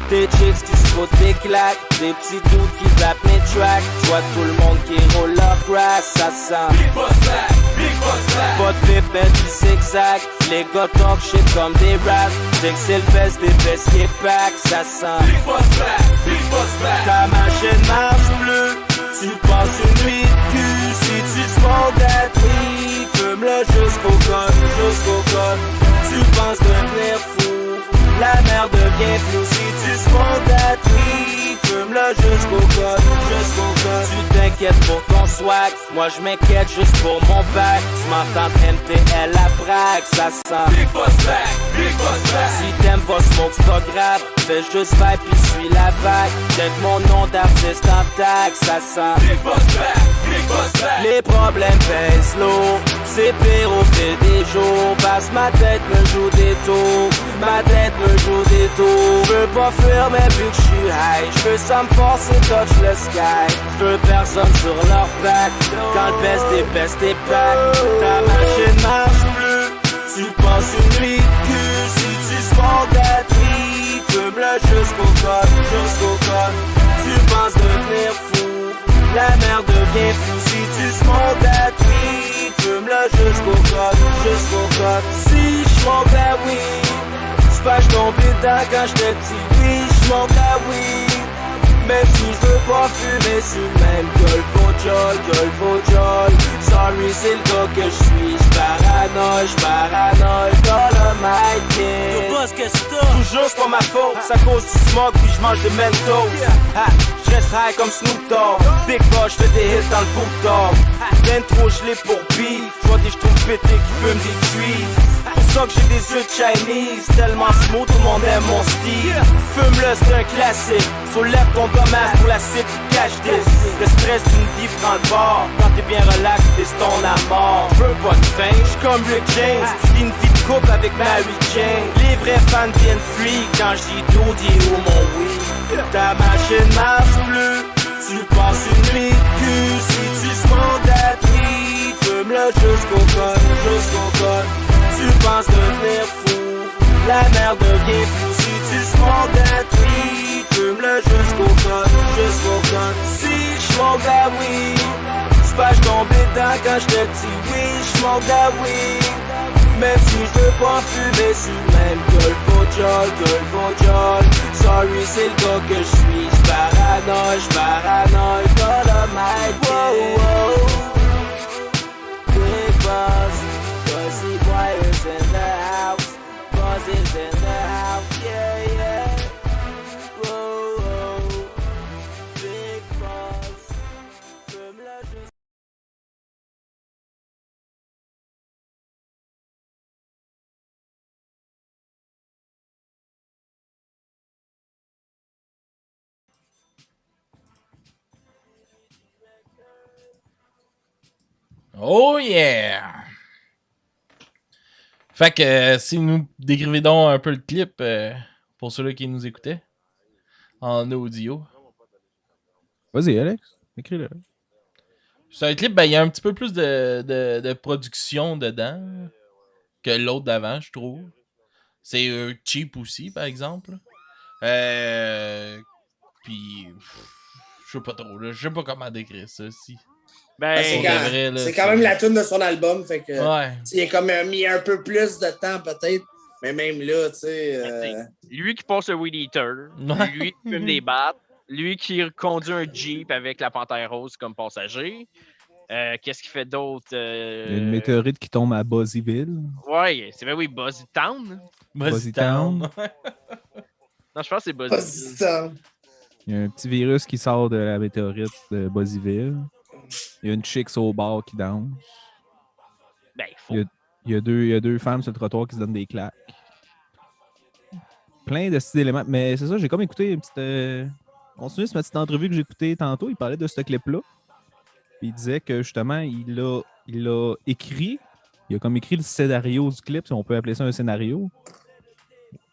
Des chicks qui se frottent des claques, des petits doutes qui zappent mes tracks. Tu vois tout le monde qui roule leur grass, ça sent Pas de pépette du zigzag, les gars talk shit comme des raps. Dès que c'est le best des best qui est back, ça sent Big Boss back. Ta machine marche plus, tu passes une nuit de cul. Si tu smoke that weed, fume-le jusqu'au gun. Tu penses devenir fou, la mer devient floue. Si tu smoke that weed, fume-le jusqu'au gun. Tu t'inquiètes pour ton swag, moi je m'inquiète juste pour mon bac. Tu m'entends MTL la braque, ça sent Big Boss back. Si t'aimes pas smoke, c'est pas grave, fais juste vibe pis suis la vague. Check mon nom d'artiste en tag, ça sent Big Boss back. Les problèmes pèsent lourd, c'est pire au fil des jours. Parce ma tête me joue des tours, J'veux pas fuir mais vu que j'suis high, j'veux ça me forcer touch le sky. J'veux personne sur leur back, quand le best des best est back. Ta machine marche plus, tu passes une nuit de cul. Si tu smoke that weed, fume-le jusqu'au code. Tu penses devenir fou, la mer devient floue. Si tu smoke that weed, fume-le jusqu'au code. Si j'smoke that weed, j'suis tombé dedans quand j'étais petit. Oui, j'smoke that weed, même si j'veux pas fumer sur le même gueule jol. Sorry, c'est le gars que j'suis. J'paranoïe, dans le mic, yeah. Yo, boss, qu'est-ce que t'as? Toujours c'est pas ma faute, c'est à cause du smoke puis j'mange des Mentos. J'reste high comme Snoop Dogg. Big Boss, j'fais des hits dans le book dog. Ben trop gelé pour beef, j'vois des j'trouve pété qui fument des trees. Pour ça que j'ai des yeux de Chinese, tellement smooth, tout le monde aime mon style. Fume-le, c'est un classique. Soulève ton gommage pour la cible, cache this. Le stress d'une vie prend le bord. Quand t'es bien relax, t'es stone à mort. J'veux pas de fin, j'suis comme Rick James. J'vis une vie de couple avec Mary Jane. Les vrais fans viennent free quand j'dis Dodi ou mon weed. Ta machine marche plus, tu passes une nuit de cul. Si tu smoke that weed, fume-le jusqu'au gun. Tu penses devenir fou, la mer devient floue. Si tu smoke that weed, fume-le jusqu'au gun. Si j'smoke that weed, j'suis tombé dedans quand j'étais petit. Oui, j'smoke that weed, même si j'veux pas fumer sur le même gueule jol. Sorry, c'est le gars que j'suis. J'paranoïe, dans le mic, yeah. Big Boss, Buzzy Boy is in the house. Buzz is in the house, yeah. Whoa. Big Boss, fume-le juste. Oh yeah! Fait que si nous décrivez donc un peu le clip pour ceux-là qui nous écoutaient en audio. Vas-y, Alex, écris-le. C'est un clip, il y a un petit peu plus de production dedans que l'autre d'avant, je trouve. C'est cheap aussi, par exemple. Puis, je sais pas trop, là. Je sais pas comment décrire ça aussi. C'est quand même la tune de son album, fait que ouais. Il a comme mis un peu plus de temps peut-être, mais même là, tu sais. Lui qui passe le Weed Eater, lui qui fume des battes, lui qui conduit un Jeep avec la Panthère Rose comme passager. Qu'est-ce qu'il fait d'autre? Il y a une météorite qui tombe à Buzzyville. Ouais, c'est vrai, oui, Buzzy Town. Buzzy Town. Non, je pense que c'est Buzzy Town. Il y a un petit virus qui sort de la météorite de Buzzyville. Il y a une chick au bar qui danse. Ben, il y a deux femmes sur le trottoir qui se donnent des claques. Plein de petits éléments. Mais c'est ça, j'ai comme écouté une petite... Continue sur ma petite entrevue que j'ai écoutée tantôt. Il parlait de ce clip-là. Puis il disait que justement, il l'a écrit. Il a comme écrit le scénario du clip, si on peut appeler ça un scénario.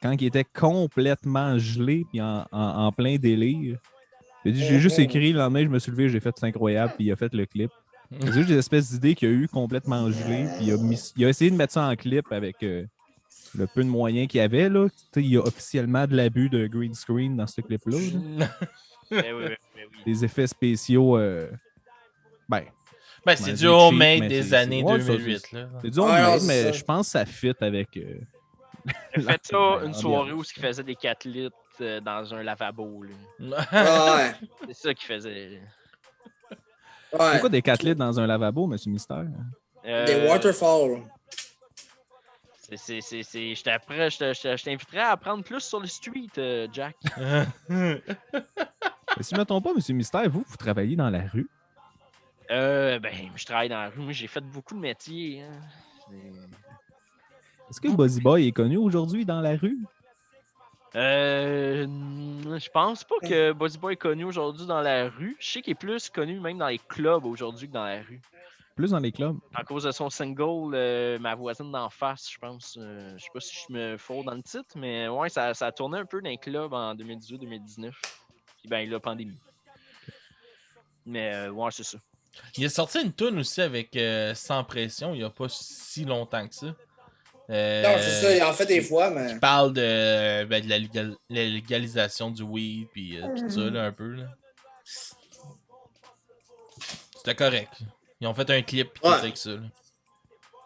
Quand il était complètement gelé puis en plein délire. Il a dit, j'ai juste écrit, le lendemain, je me suis levé, j'ai fait c'est incroyable, puis il a fait le clip. C'est juste des espèces d'idées qu'il a eu complètement gelées, puis il a essayé de mettre ça en clip avec le peu de moyens qu'il y avait. Là. Il y a officiellement de l'abus de green screen dans ce clip-là. Ben oui. Des effets spéciaux. Ben, c'est du homemade des années ouais, 2008. Là. C'est du Ouais, homemade, c'est mais ça. je pense que ça fit avec. J'ai fait ça une l'ambiance. soirée où il faisait des 4 litres dans un lavabo. Là. Ouais. C'est ça qu'il faisait. Ouais. Pourquoi des 4 litres dans un lavabo, Monsieur Mystère? Des waterfalls. Je t'inviterais à apprendre plus sur le street, Jack. Mais si je ne me trompe pas, Monsieur Mystère, vous travaillez dans la rue. Ben, je travaille dans la rue. Moi, j'ai fait beaucoup de métiers. Hein. Est-ce que Buzzy Boy est connu aujourd'hui dans la rue? Je pense pas que Buzzy Boy est connu aujourd'hui dans la rue. Je sais qu'il est plus connu même dans les clubs aujourd'hui que dans la rue. Plus dans les clubs. À cause de son single, Ma voisine d'en face, je pense. Je sais pas si je me fous dans le titre, mais ouais, ça a tourné un peu dans les clubs en 2018-2019. Puis ben, la pandémie. Mais ouais, c'est ça. Il a sorti une tune aussi avec Sans Pression il n'y a pas si longtemps que ça. Non, c'est ça, il en fait des fois, mais. Il parle de la légalisation du weed puis tout ça, là, un peu. Là. C'était correct. Ils ont fait un clip avec ça. Là.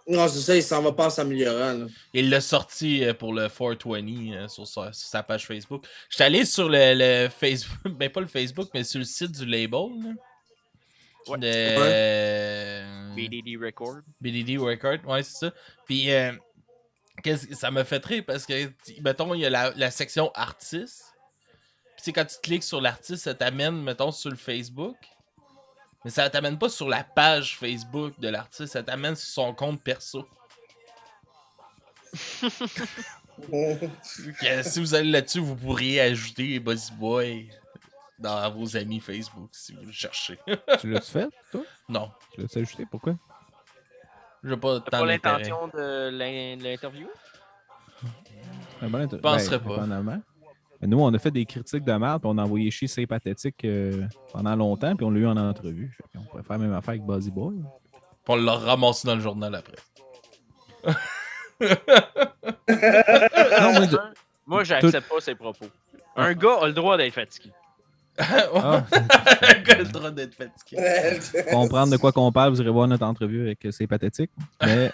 Non, c'est ça, il s'en va pas en s'améliorant. Là. Il l'a sorti pour le 420 sur sa page Facebook. J'étais allé sur le Facebook, ben pas le Facebook, mais sur le site du label. Là. Ouais. BDD Record. BDD Record, ouais, c'est ça. Puis, ça me fait rire parce que, mettons, il y a la section artiste. Puis, c'est quand tu cliques sur l'artiste, ça t'amène, mettons, sur le Facebook. Mais ça t'amène pas sur la page Facebook de l'artiste, ça t'amène sur son compte perso. Si vous allez là-dessus, vous pourriez ajouter Buzzy Boy dans vos amis Facebook si vous le cherchez. Tu l'as-tu fait, toi? Non. Tu l'as-tu ajouté? Pourquoi? J'ai pas T'as tant pas d'intérêt. l'intention de l'interview? Je penserais pas. Dépendamment. Nous, on a fait des critiques de merde, puis on a envoyé chier C'est Pathétique pendant longtemps, puis on l'a eu en entrevue. On pourrait faire la même affaire avec Buzzy Boy. Puis on l'a ramassé dans le journal après. Non, moi, j'accepte pas ses propos. Un gars a le droit d'être fatigué. Un gars a le droit d'être fatigué. Comprendre de quoi qu'on parle, vous irez voir notre entrevue avec C'est Pathétique. Mais...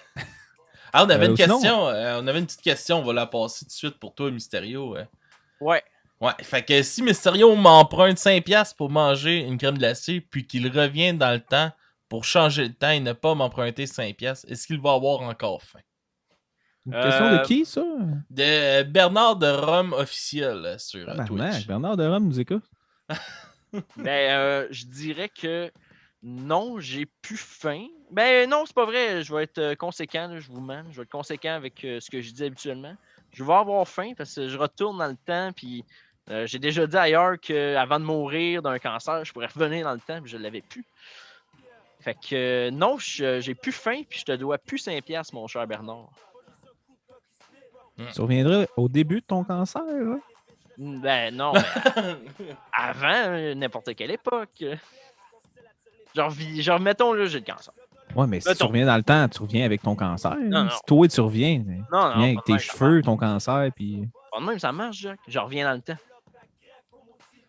Ah, on avait une sinon... question. On avait une petite question. On va la passer tout de suite pour toi, Mysterio. Ouais. Ouais, fait que si Mysterio m'emprunte 5$ pour manger une crème glacée, puis qu'il revient dans le temps pour changer le temps et ne pas m'emprunter 5$, est-ce qu'il va avoir encore faim? Une question de qui, ça? De Bernard de Rome officiel sur Twitch. Bernard de Rome nous écoute. Ben, je dirais que non, j'ai plus faim. Ben non, c'est pas vrai. Je vais être conséquent, là, je vous mens. Je vais être conséquent avec ce que je dis habituellement. Je vais avoir faim parce que je retourne dans le temps, puis j'ai déjà dit ailleurs qu'avant de mourir d'un cancer, je pourrais revenir dans le temps, puis je l'avais plus. Fait que non, j'ai plus faim, puis je te dois plus 5$, mon cher Bernard. Tu reviendras au début de ton cancer, là? Ben non, mais avant n'importe quelle époque. Genre, mettons là, j'ai le cancer. Ouais, mais si tu reviens dans le temps, tu reviens avec ton cancer. Non. Si toi, tu reviens, tu Non, reviens avec tes cheveux, ton cancer, puis... Pas de même, ça marche, Jack. Je reviens dans le temps.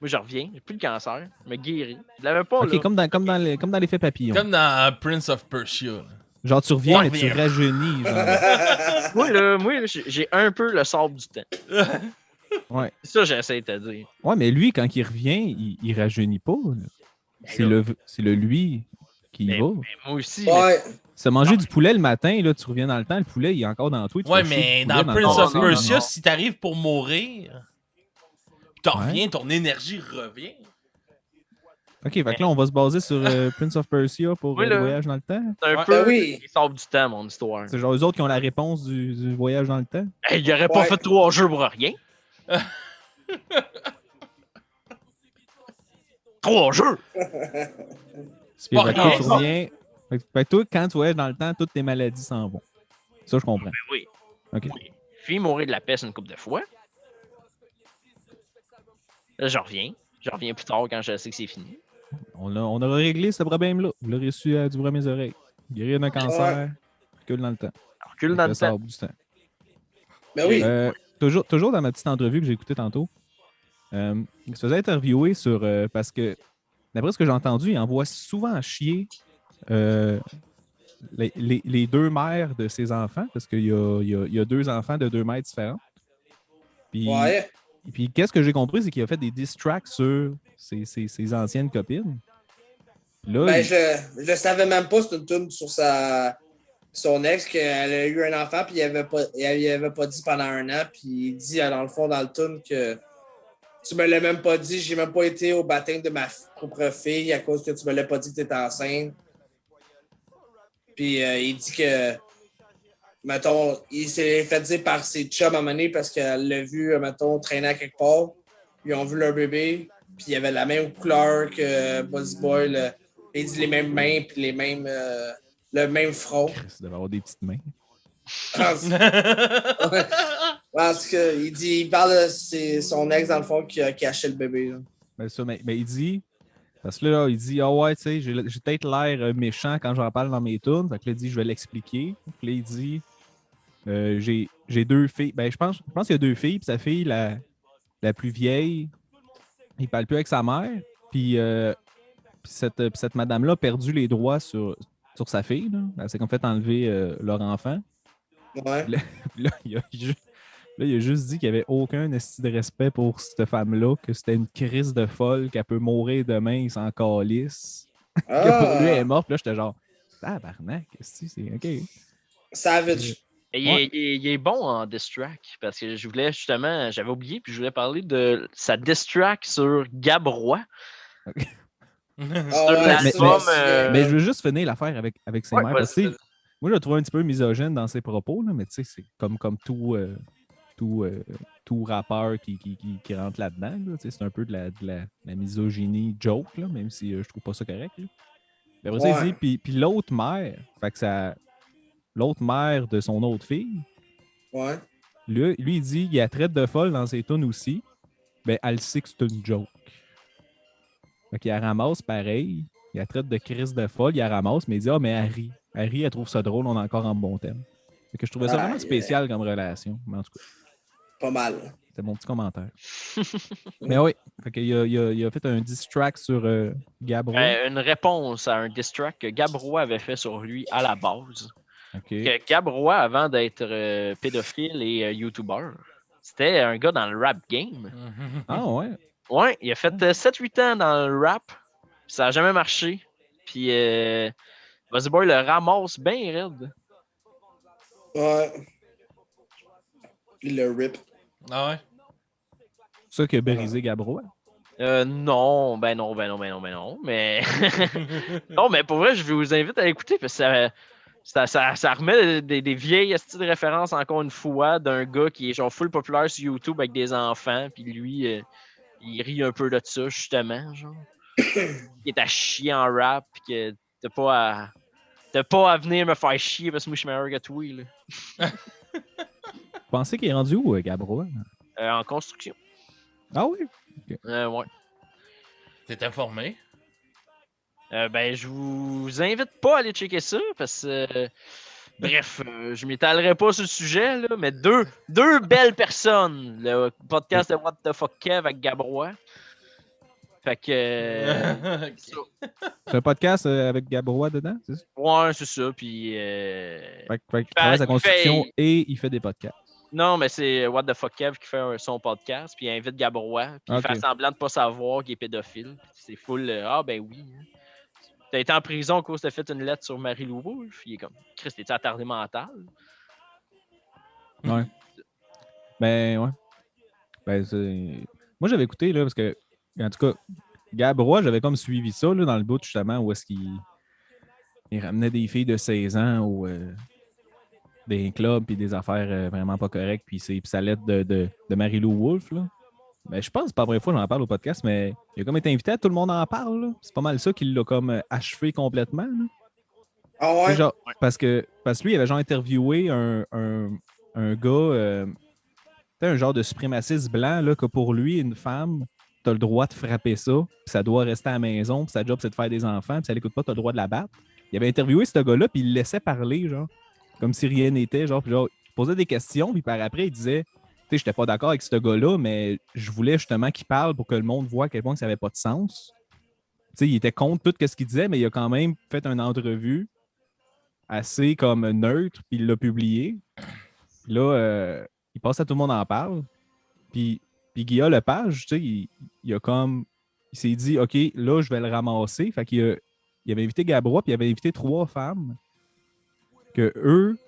Moi, je reviens, j'ai plus le cancer, je me guéris. Je l'avais pas, OK, là. comme dans l'effet papillon. Comme dans Prince of Persia. Là. Genre, tu reviens, Ouais, mais tu rajeunis. Genre. moi, j'ai un peu le sable du temps. Ouais. Ça, j'essaie de te dire. Ouais, mais lui, quand il revient, il rajeunit pas. C'est le lui qui y va. Mais moi aussi. Ouais. Si manger du poulet le matin, là, tu reviens dans le temps, le poulet, il est encore dans toi. Ouais, mais dans Prince of Persia, si t'arrives pour mourir, t'en reviens, ton énergie revient. OK, fait que là, on va se baser sur Prince of Persia pour le voyage dans le temps. C'est un peu les sables du temps, mon histoire. C'est genre eux autres qui ont la réponse du voyage dans le temps. Hey, il aurait pas fait 3 jeux pour rien. 3 jeux! C'est pas rien. Tu reviens. Fait que toi, quand tu voyages dans le temps, toutes tes maladies s'en vont. Ça, je comprends. Ben oui. OK. Oui. Puis mourir de la peste une couple de fois. Là, je reviens. Je reviens plus tard quand je sais que c'est fini. On aura réglé ce problème-là. Vous l'aurez su du bras mes oreilles. Guérir d'un cancer, recule dans le temps. Recule dans le temps. Au bout du temps. Ben oui. Toujours dans ma petite entrevue que j'ai écoutée tantôt, il se faisait interviewer sur... parce que, d'après ce que j'ai entendu, il envoie souvent chier les deux mères de ses enfants, parce qu'il y a deux enfants de 2 mères différents. Puis, Ouais. puis qu'est-ce que j'ai compris, c'est qu'il a fait des diss tracks sur ses anciennes copines. Là, Ben, je savais même pas, c'est une tune sur son ex, qu'elle a eu un enfant, puis elle avait pas dit pendant 1 an, puis il dit, dans le fond, dans le tune, que tu me l'as même pas dit, j'ai même pas été au baptême de ma propre fille à cause que tu me l'as pas dit que t'étais enceinte. Puis il dit que, mettons, il s'est fait dire par ses chums à un moment donné parce qu'elle l'a vu, mettons, traîner à quelque part. Ils ont vu leur bébé, puis il avait la même couleur que Buzzy Boy. Il dit les mêmes mains, puis le même front. il devait avoir des petites mains. Parce qu'il parle de son ex, dans le fond, qui a caché le bébé. Là. Mais il dit, parce que là, il dit, ah ouais, tu sais, j'ai peut-être l'air méchant quand j'en parle dans mes tunes. Fait que là, il dit, je vais l'expliquer. Puis là, il dit, j'ai 2 filles. Ben, je pense qu'il y a 2 filles, puis sa fille, la plus vieille, il parle plus avec sa mère. Puis cette madame-là a perdu les droits sur sa fille. Là. Elle s'est comme fait enlever leur enfant. Ouais. Là, il a juste dit qu'il n'y avait aucun esti de respect pour cette femme-là, que c'était une crise de folle, qu'elle peut mourir demain, il s'en calisse. Que pour lui, elle est morte. Puis là, j'étais genre, tabarnak, c'est OK. Savage. Il est bon en diss track parce que j'avais oublié, puis je voulais parler de sa diss track sur Gab Roy. Mais je veux juste finir l'affaire avec ses mères. Parce que, moi, je le trouve un petit peu misogyne dans ses propos, là, mais tu sais, c'est comme tout rappeur qui rentre là-dedans. Là, c'est un peu de la misogynie joke, là, même si je trouve pas ça correct. Là. Puis après ça, il dit, puis l'autre mère, fait que l'autre mère de son autre fille, lui, il dit, il la traite de folle dans ses tunes aussi, ben elle sait que c'est une joke. Fait qu'il la ramasse pareil, il la traite de crise de folle, il la ramasse, mais il dit, mais Harry, elle trouve ça drôle, on est encore en bon thème. Fait que je trouvais ça vraiment spécial comme relation, mais en tout cas. Pas mal. C'était mon petit commentaire. Mais oui, fait qu'il a fait un diss track sur Gab Roy. Une réponse à un diss track que Gab Roy avait fait sur lui à la base. Okay. Que Gab Roy, avant d'être pédophile et YouTuber, c'était un gars dans le rap game. Ah ouais? Ouais, il a fait 7-8 ans dans le rap, puis ça n'a jamais marché. Puis Buzzy Boy le ramasse bien raide. Ouais. Il le rip. Ah ouais? C'est ça qui a brisé Gab Roy? Non, ben non. Mais non, mais pour vrai, je vous invite à écouter parce que ça remet des vieilles styles de références encore une fois d'un gars qui est genre full populaire sur YouTube avec des enfants, puis lui, il rit un peu de ça, justement, genre. Il est à chier en rap, puis que t'as pas à venir me faire chier parce que moi, je suis meilleur que toi, là. Vous pensez qu'il est rendu où, Gab Roy? En construction. Ah oui? Okay. Ouais. T'es informé? Ben, je vous invite pas à aller checker ça parce que, bref, je m'étalerai pas sur le sujet, là, mais deux belles personnes. Le podcast de What the Fuck Kev avec Gab Roy. Fait que. Okay. C'est un podcast avec Gab Roy dedans, c'est ça? Ouais, c'est ça. Puis. Fait qu'il travaille sa construction et il fait des podcasts. Non, mais c'est What the Fuck Kev qui fait son podcast, puis il invite Gab Roy, puis il fait semblant de pas savoir qu'il est pédophile. C'est full. Ah, ben oui. T'as été en prison à cause que t'as fait une lettre sur Marie-Lou Wolfe. Il est comme, Chris, t'es-tu attardé mental? Ouais. Ben, ouais. Ben, moi, j'avais écouté, là, parce que, en tout cas, Gab Roy, j'avais comme suivi ça, là, dans le bout, justement, où est-ce qu'il ramenait des filles de 16 ans ou des clubs puis des affaires vraiment pas correctes, puis sa lettre de Marie-Lou Wolfe, là. Ben, je pense que c'est pas la première fois que j'en parle au podcast, mais il a comme été invité, tout le monde en parle. Là. C'est pas mal ça qu'il l'a comme achevé complètement. Là. Ah ouais? Genre, parce que lui, il avait genre interviewé un gars, un genre de suprémaciste blanc, là, que pour lui, une femme, t'as le droit de frapper ça, puis ça doit rester à la maison, puis sa job, c'est de faire des enfants, puis ça l'écoute pas, t'as le droit de la battre. Il avait interviewé ce gars-là, puis il le laissait parler, genre, comme si rien n'était, genre, puis genre, il posait des questions, puis par après, il disait... Tu sais, j'étais pas d'accord avec ce gars-là, mais je voulais justement qu'il parle pour que le monde voit à quel point ça n'avait pas de sens. Tu il était contre tout ce qu'il disait, mais il a quand même fait une entrevue assez comme neutre, puis il l'a publié. Puis là, il passe à Tout le monde en parle. Puis Guillaume Lepage, il s'est dit, OK, là, je vais le ramasser. Fait qu'il il avait invité Gabrois, puis il avait invité 3 femmes que eux,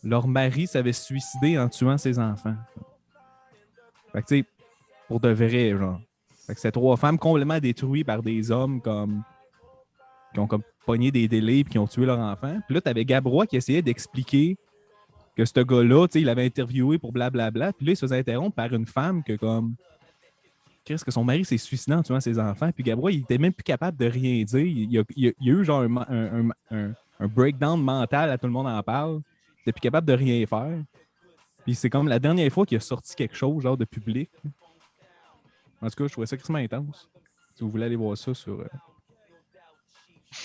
leur mari s'avait suicidé en tuant ses enfants. Fait que, tu sais, pour de vrai, genre. Fait que c'est 3 femmes complètement détruites par des hommes qui ont comme pogné des délais et qui ont tué leur enfant. Puis là, t'avais Gabrois qui essayait d'expliquer que ce gars-là, tu sais, il avait interviewé pour blablabla. Puis là, il se faisait interrompre par une femme qu'est-ce que son mari s'est suicidé en tuant ses enfants. Puis Gabrois, il était même plus capable de rien dire. Il y a eu genre un breakdown mental, à Tout le monde en parle. Il était plus capable de rien faire. Puis c'est comme la dernière fois qu'il a sorti quelque chose, genre de public. En tout cas, je trouvais ça extrêmement intense. Si vous voulez aller voir ça sur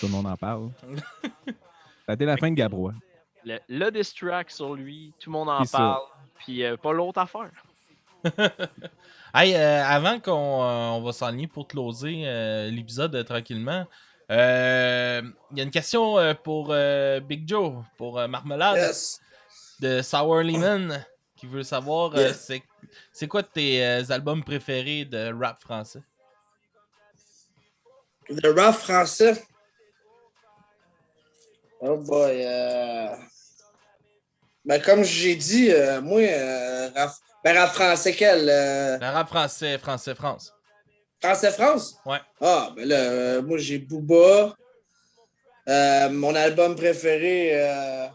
Tout le monde en parle. Ça a été la fin de Gabrois. Le diss track sur lui, tout le monde en C'est ça. parle, puis pas l'autre affaire. Hey, avant qu'on va s'enligner pour closer l'épisode tranquillement, il y a une question pour Big Joe, pour Marmelade Yes. de Sour Lemon, qui veut savoir c'est quoi tes albums préférés de rap français? Le rap français. Oh boy. Ben, comme j'ai dit, moi, rap français, quel? Le rap français, France. France? Ouais. Ah, ben là, moi, j'ai Booba. Mon album préféré,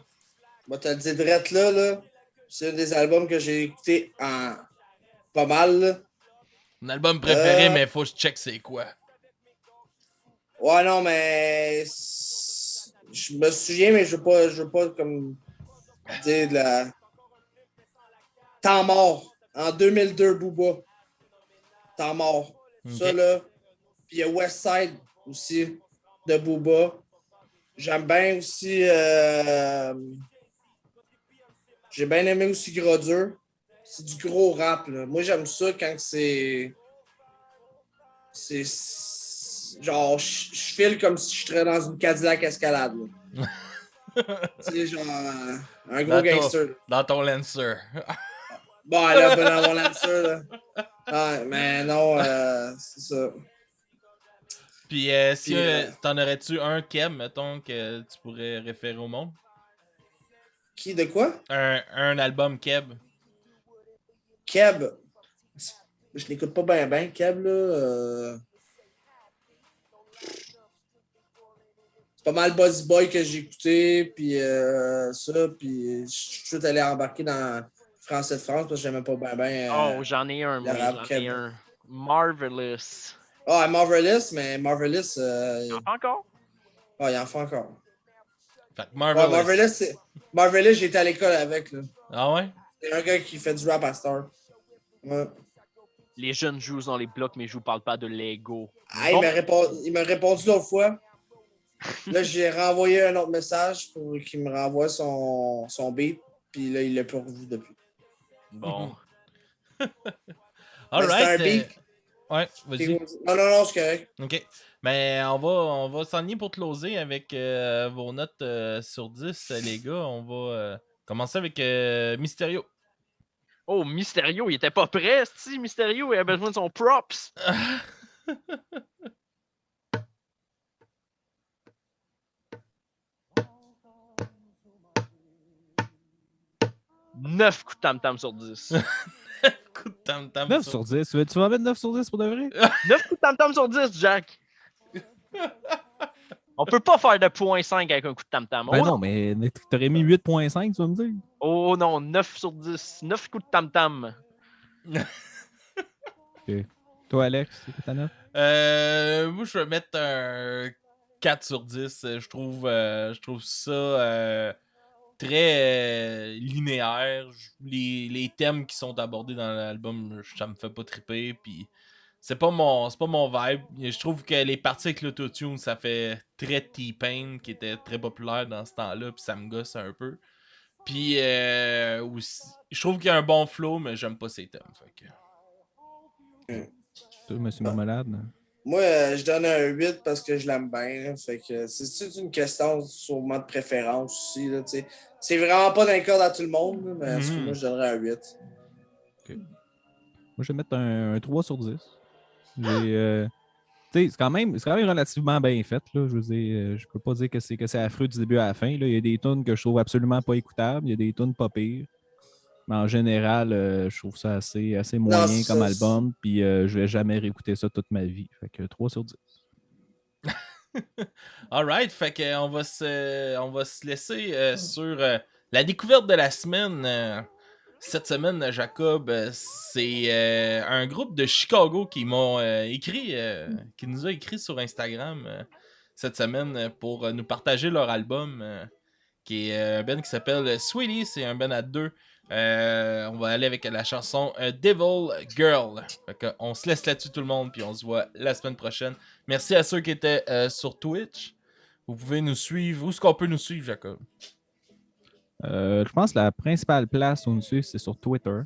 moi, te le dire direct là. C'est un des albums que j'ai écouté en pas mal, là. Mon album préféré, mais faut que je check c'est quoi. Ouais, non, mais je me souviens, mais je veux pas comme dire de la... Temps mort. En 2002, Booba. Temps mort. Okay. Ça, là. Puis il y a Westside aussi, de Booba. J'aime bien aussi... J'ai bien aimé aussi Gros Dur. C'est du gros rap, là. Moi, j'aime ça quand c'est... Genre, je file comme si je serais dans une Cadillac Escalade, là. Tu sais, genre, un gros gangster. Dans ton Lancer. Bon, là, ben dans mon Lancer, là. Ah, mais non, c'est ça. Puis, si t'en aurais-tu un Keb, mettons, que tu pourrais référer au monde? Qui, de quoi? Un album Keb. Keb. Je n'écoute pas bien, Keb, là. C'est pas mal Buzzy Boy que j'ai écouté, puis ça, puis je suis tout allé embarquer dans Français de France, parce que j'aimais pas bien. Oh, j'en ai un, moi, j'en ai un. Marvelous. Ah, Marvelous, mais Marvelous... Il en fait encore? Ah, il en fait encore. Fait que Marvelous. Ouais, Marvelous, j'étais à l'école avec, là. Ah ouais? C'est un gars qui fait du rap à Star. Ouais. Les jeunes jouent dans les blocs, mais je vous parle pas de Lego. Ah, Bon. il m'a répondu l'autre fois. Là, j'ai renvoyé un autre message pour qu'il me renvoie son beat. Puis là, il l'a plus revu depuis. Bon. Alright. C'est un beat. Ouais, vas-y. Non, c'est correct. OK. Mais on va s'enligner pour closer avec vos notes sur 10, les gars. On va commencer avec Mysterio. Oh, Mysterio, il était pas prêt, si Mysterio, il a besoin de son props. 9 coups de tam-tam sur 10. 9 sur 10. Tu vas mettre 9 sur 10 pour de vrai? 9 coups de tam-tam sur 10, Jack. On peut pas faire de 0.5 avec un coup de tam-tam. Ben non, mais t'aurais mis 8.5, tu vas me dire? Oh non, 9 sur 10. 9 coups de tam-tam. OK. Toi, Alex, c'est quoi ta note? Moi, je vais mettre un 4 sur 10. Je trouve ça très linéaire. Les thèmes qui sont abordés dans l'album, ça me fait pas triper. Puis c'est pas mon vibe. Je trouve que les parties avec l'autotune, ça fait très T-Pain, qui était très populaire dans ce temps-là. Puis ça me gosse un peu. Puis aussi, je trouve qu'il y a un bon flow, mais j'aime pas ces thèmes. Fait que... Toi, Monsieur Marmelade? Moi, je donne un 8 parce que je l'aime bien. Fait que c'est une question sûrement de préférence aussi. Là, c'est vraiment pas d'un cas à tout le monde, là, mais moi, je donnerais un 8. Okay. Moi, je vais mettre un 3 sur 10. C'est quand même relativement bien fait. Là. Je veux dire, je peux pas dire que c'est affreux du début à la fin. Là. Il y a des tunes que je trouve absolument pas écoutables. Il y a des tunes pas pires. Mais en général, je trouve ça assez moyen comme album. Puis je vais jamais réécouter ça toute ma vie. Fait que 3 sur 10. Alright, fait que on va se laisser sur la découverte de la semaine. Cette semaine, Jacob, c'est un groupe de Chicago qui m'ont écrit, qui nous a écrit sur Instagram cette semaine pour nous partager leur album, qui est un band qui s'appelle Sweetie, c'est un band à 2. On va aller avec la chanson Devil Girl. Fait que on se laisse là-dessus tout le monde, puis on se voit la semaine prochaine. Merci à ceux qui étaient sur Twitch. Vous pouvez nous suivre. Où est-ce qu'on peut nous suivre, Jacob? Je pense que la principale place où nous suivre, c'est sur Twitter.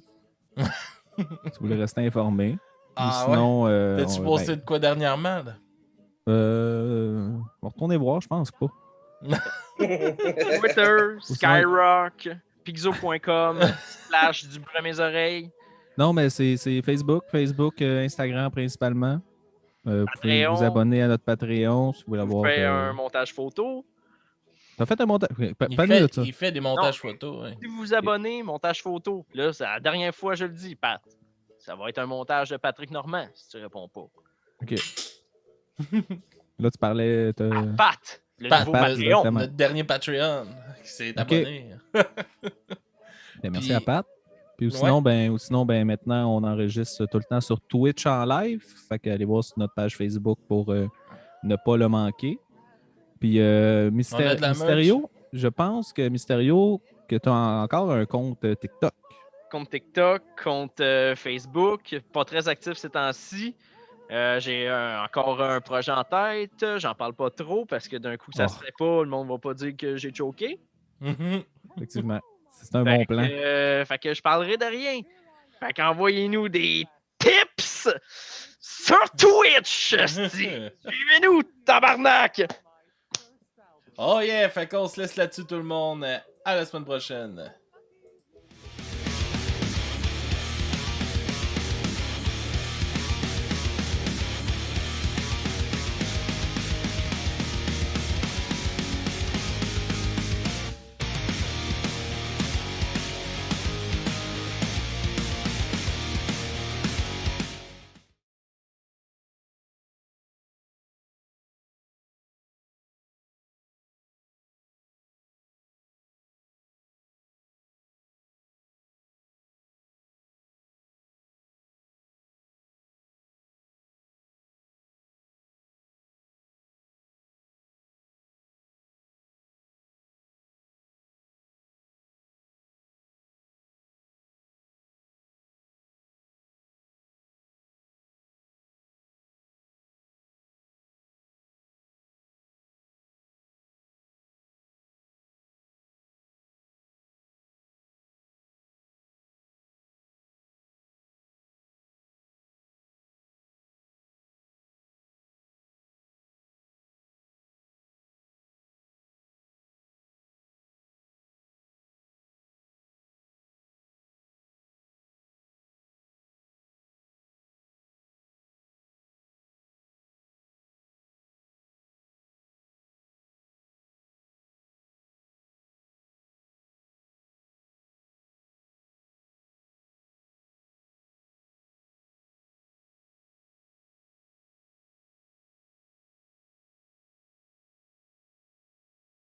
Si vous voulez rester informé. Sinon, ouais? T'as-tu posté de quoi dernièrement? On va retourner voir, je pense pas. Twitter, Skyrock, pixo.com, / du bruit à mes oreilles. Non, mais c'est Facebook, Instagram principalement. Vous pouvez vous abonner à notre Patreon si vous voulez avoir. Fait un montage photo. T'as fait un montage? Il fait des montages photos. Ouais. Si vous vous abonnez, montage photo. Là, c'est la dernière fois que je le dis, Pat. Ça va être un montage de Patrick Normand si tu réponds pas. OK. Là, tu parlais. Pat! Le nouveau Patreon. Notre dernier Patreon qui s'est abonné. Merci à Pat. Puis sinon, maintenant, on enregistre tout le temps sur Twitch en live. Fait qu'allez voir sur notre page Facebook pour ne pas le manquer. Puis Mysterio, je pense que Mysterio, que tu as encore un compte TikTok. Compte TikTok, compte Facebook, pas très actif ces temps-ci. J'ai encore un projet en tête. J'en parle pas trop parce que d'un coup, ça se fait pas. Le monde va pas dire que j'ai choqué. Effectivement. C'est un bon plan. Fait que je parlerai de rien. Fait qu'envoyez-nous des tips sur Twitch. Suivez-nous, tabarnak! Oh yeah, fait qu'on se laisse là-dessus tout le monde. À la semaine prochaine.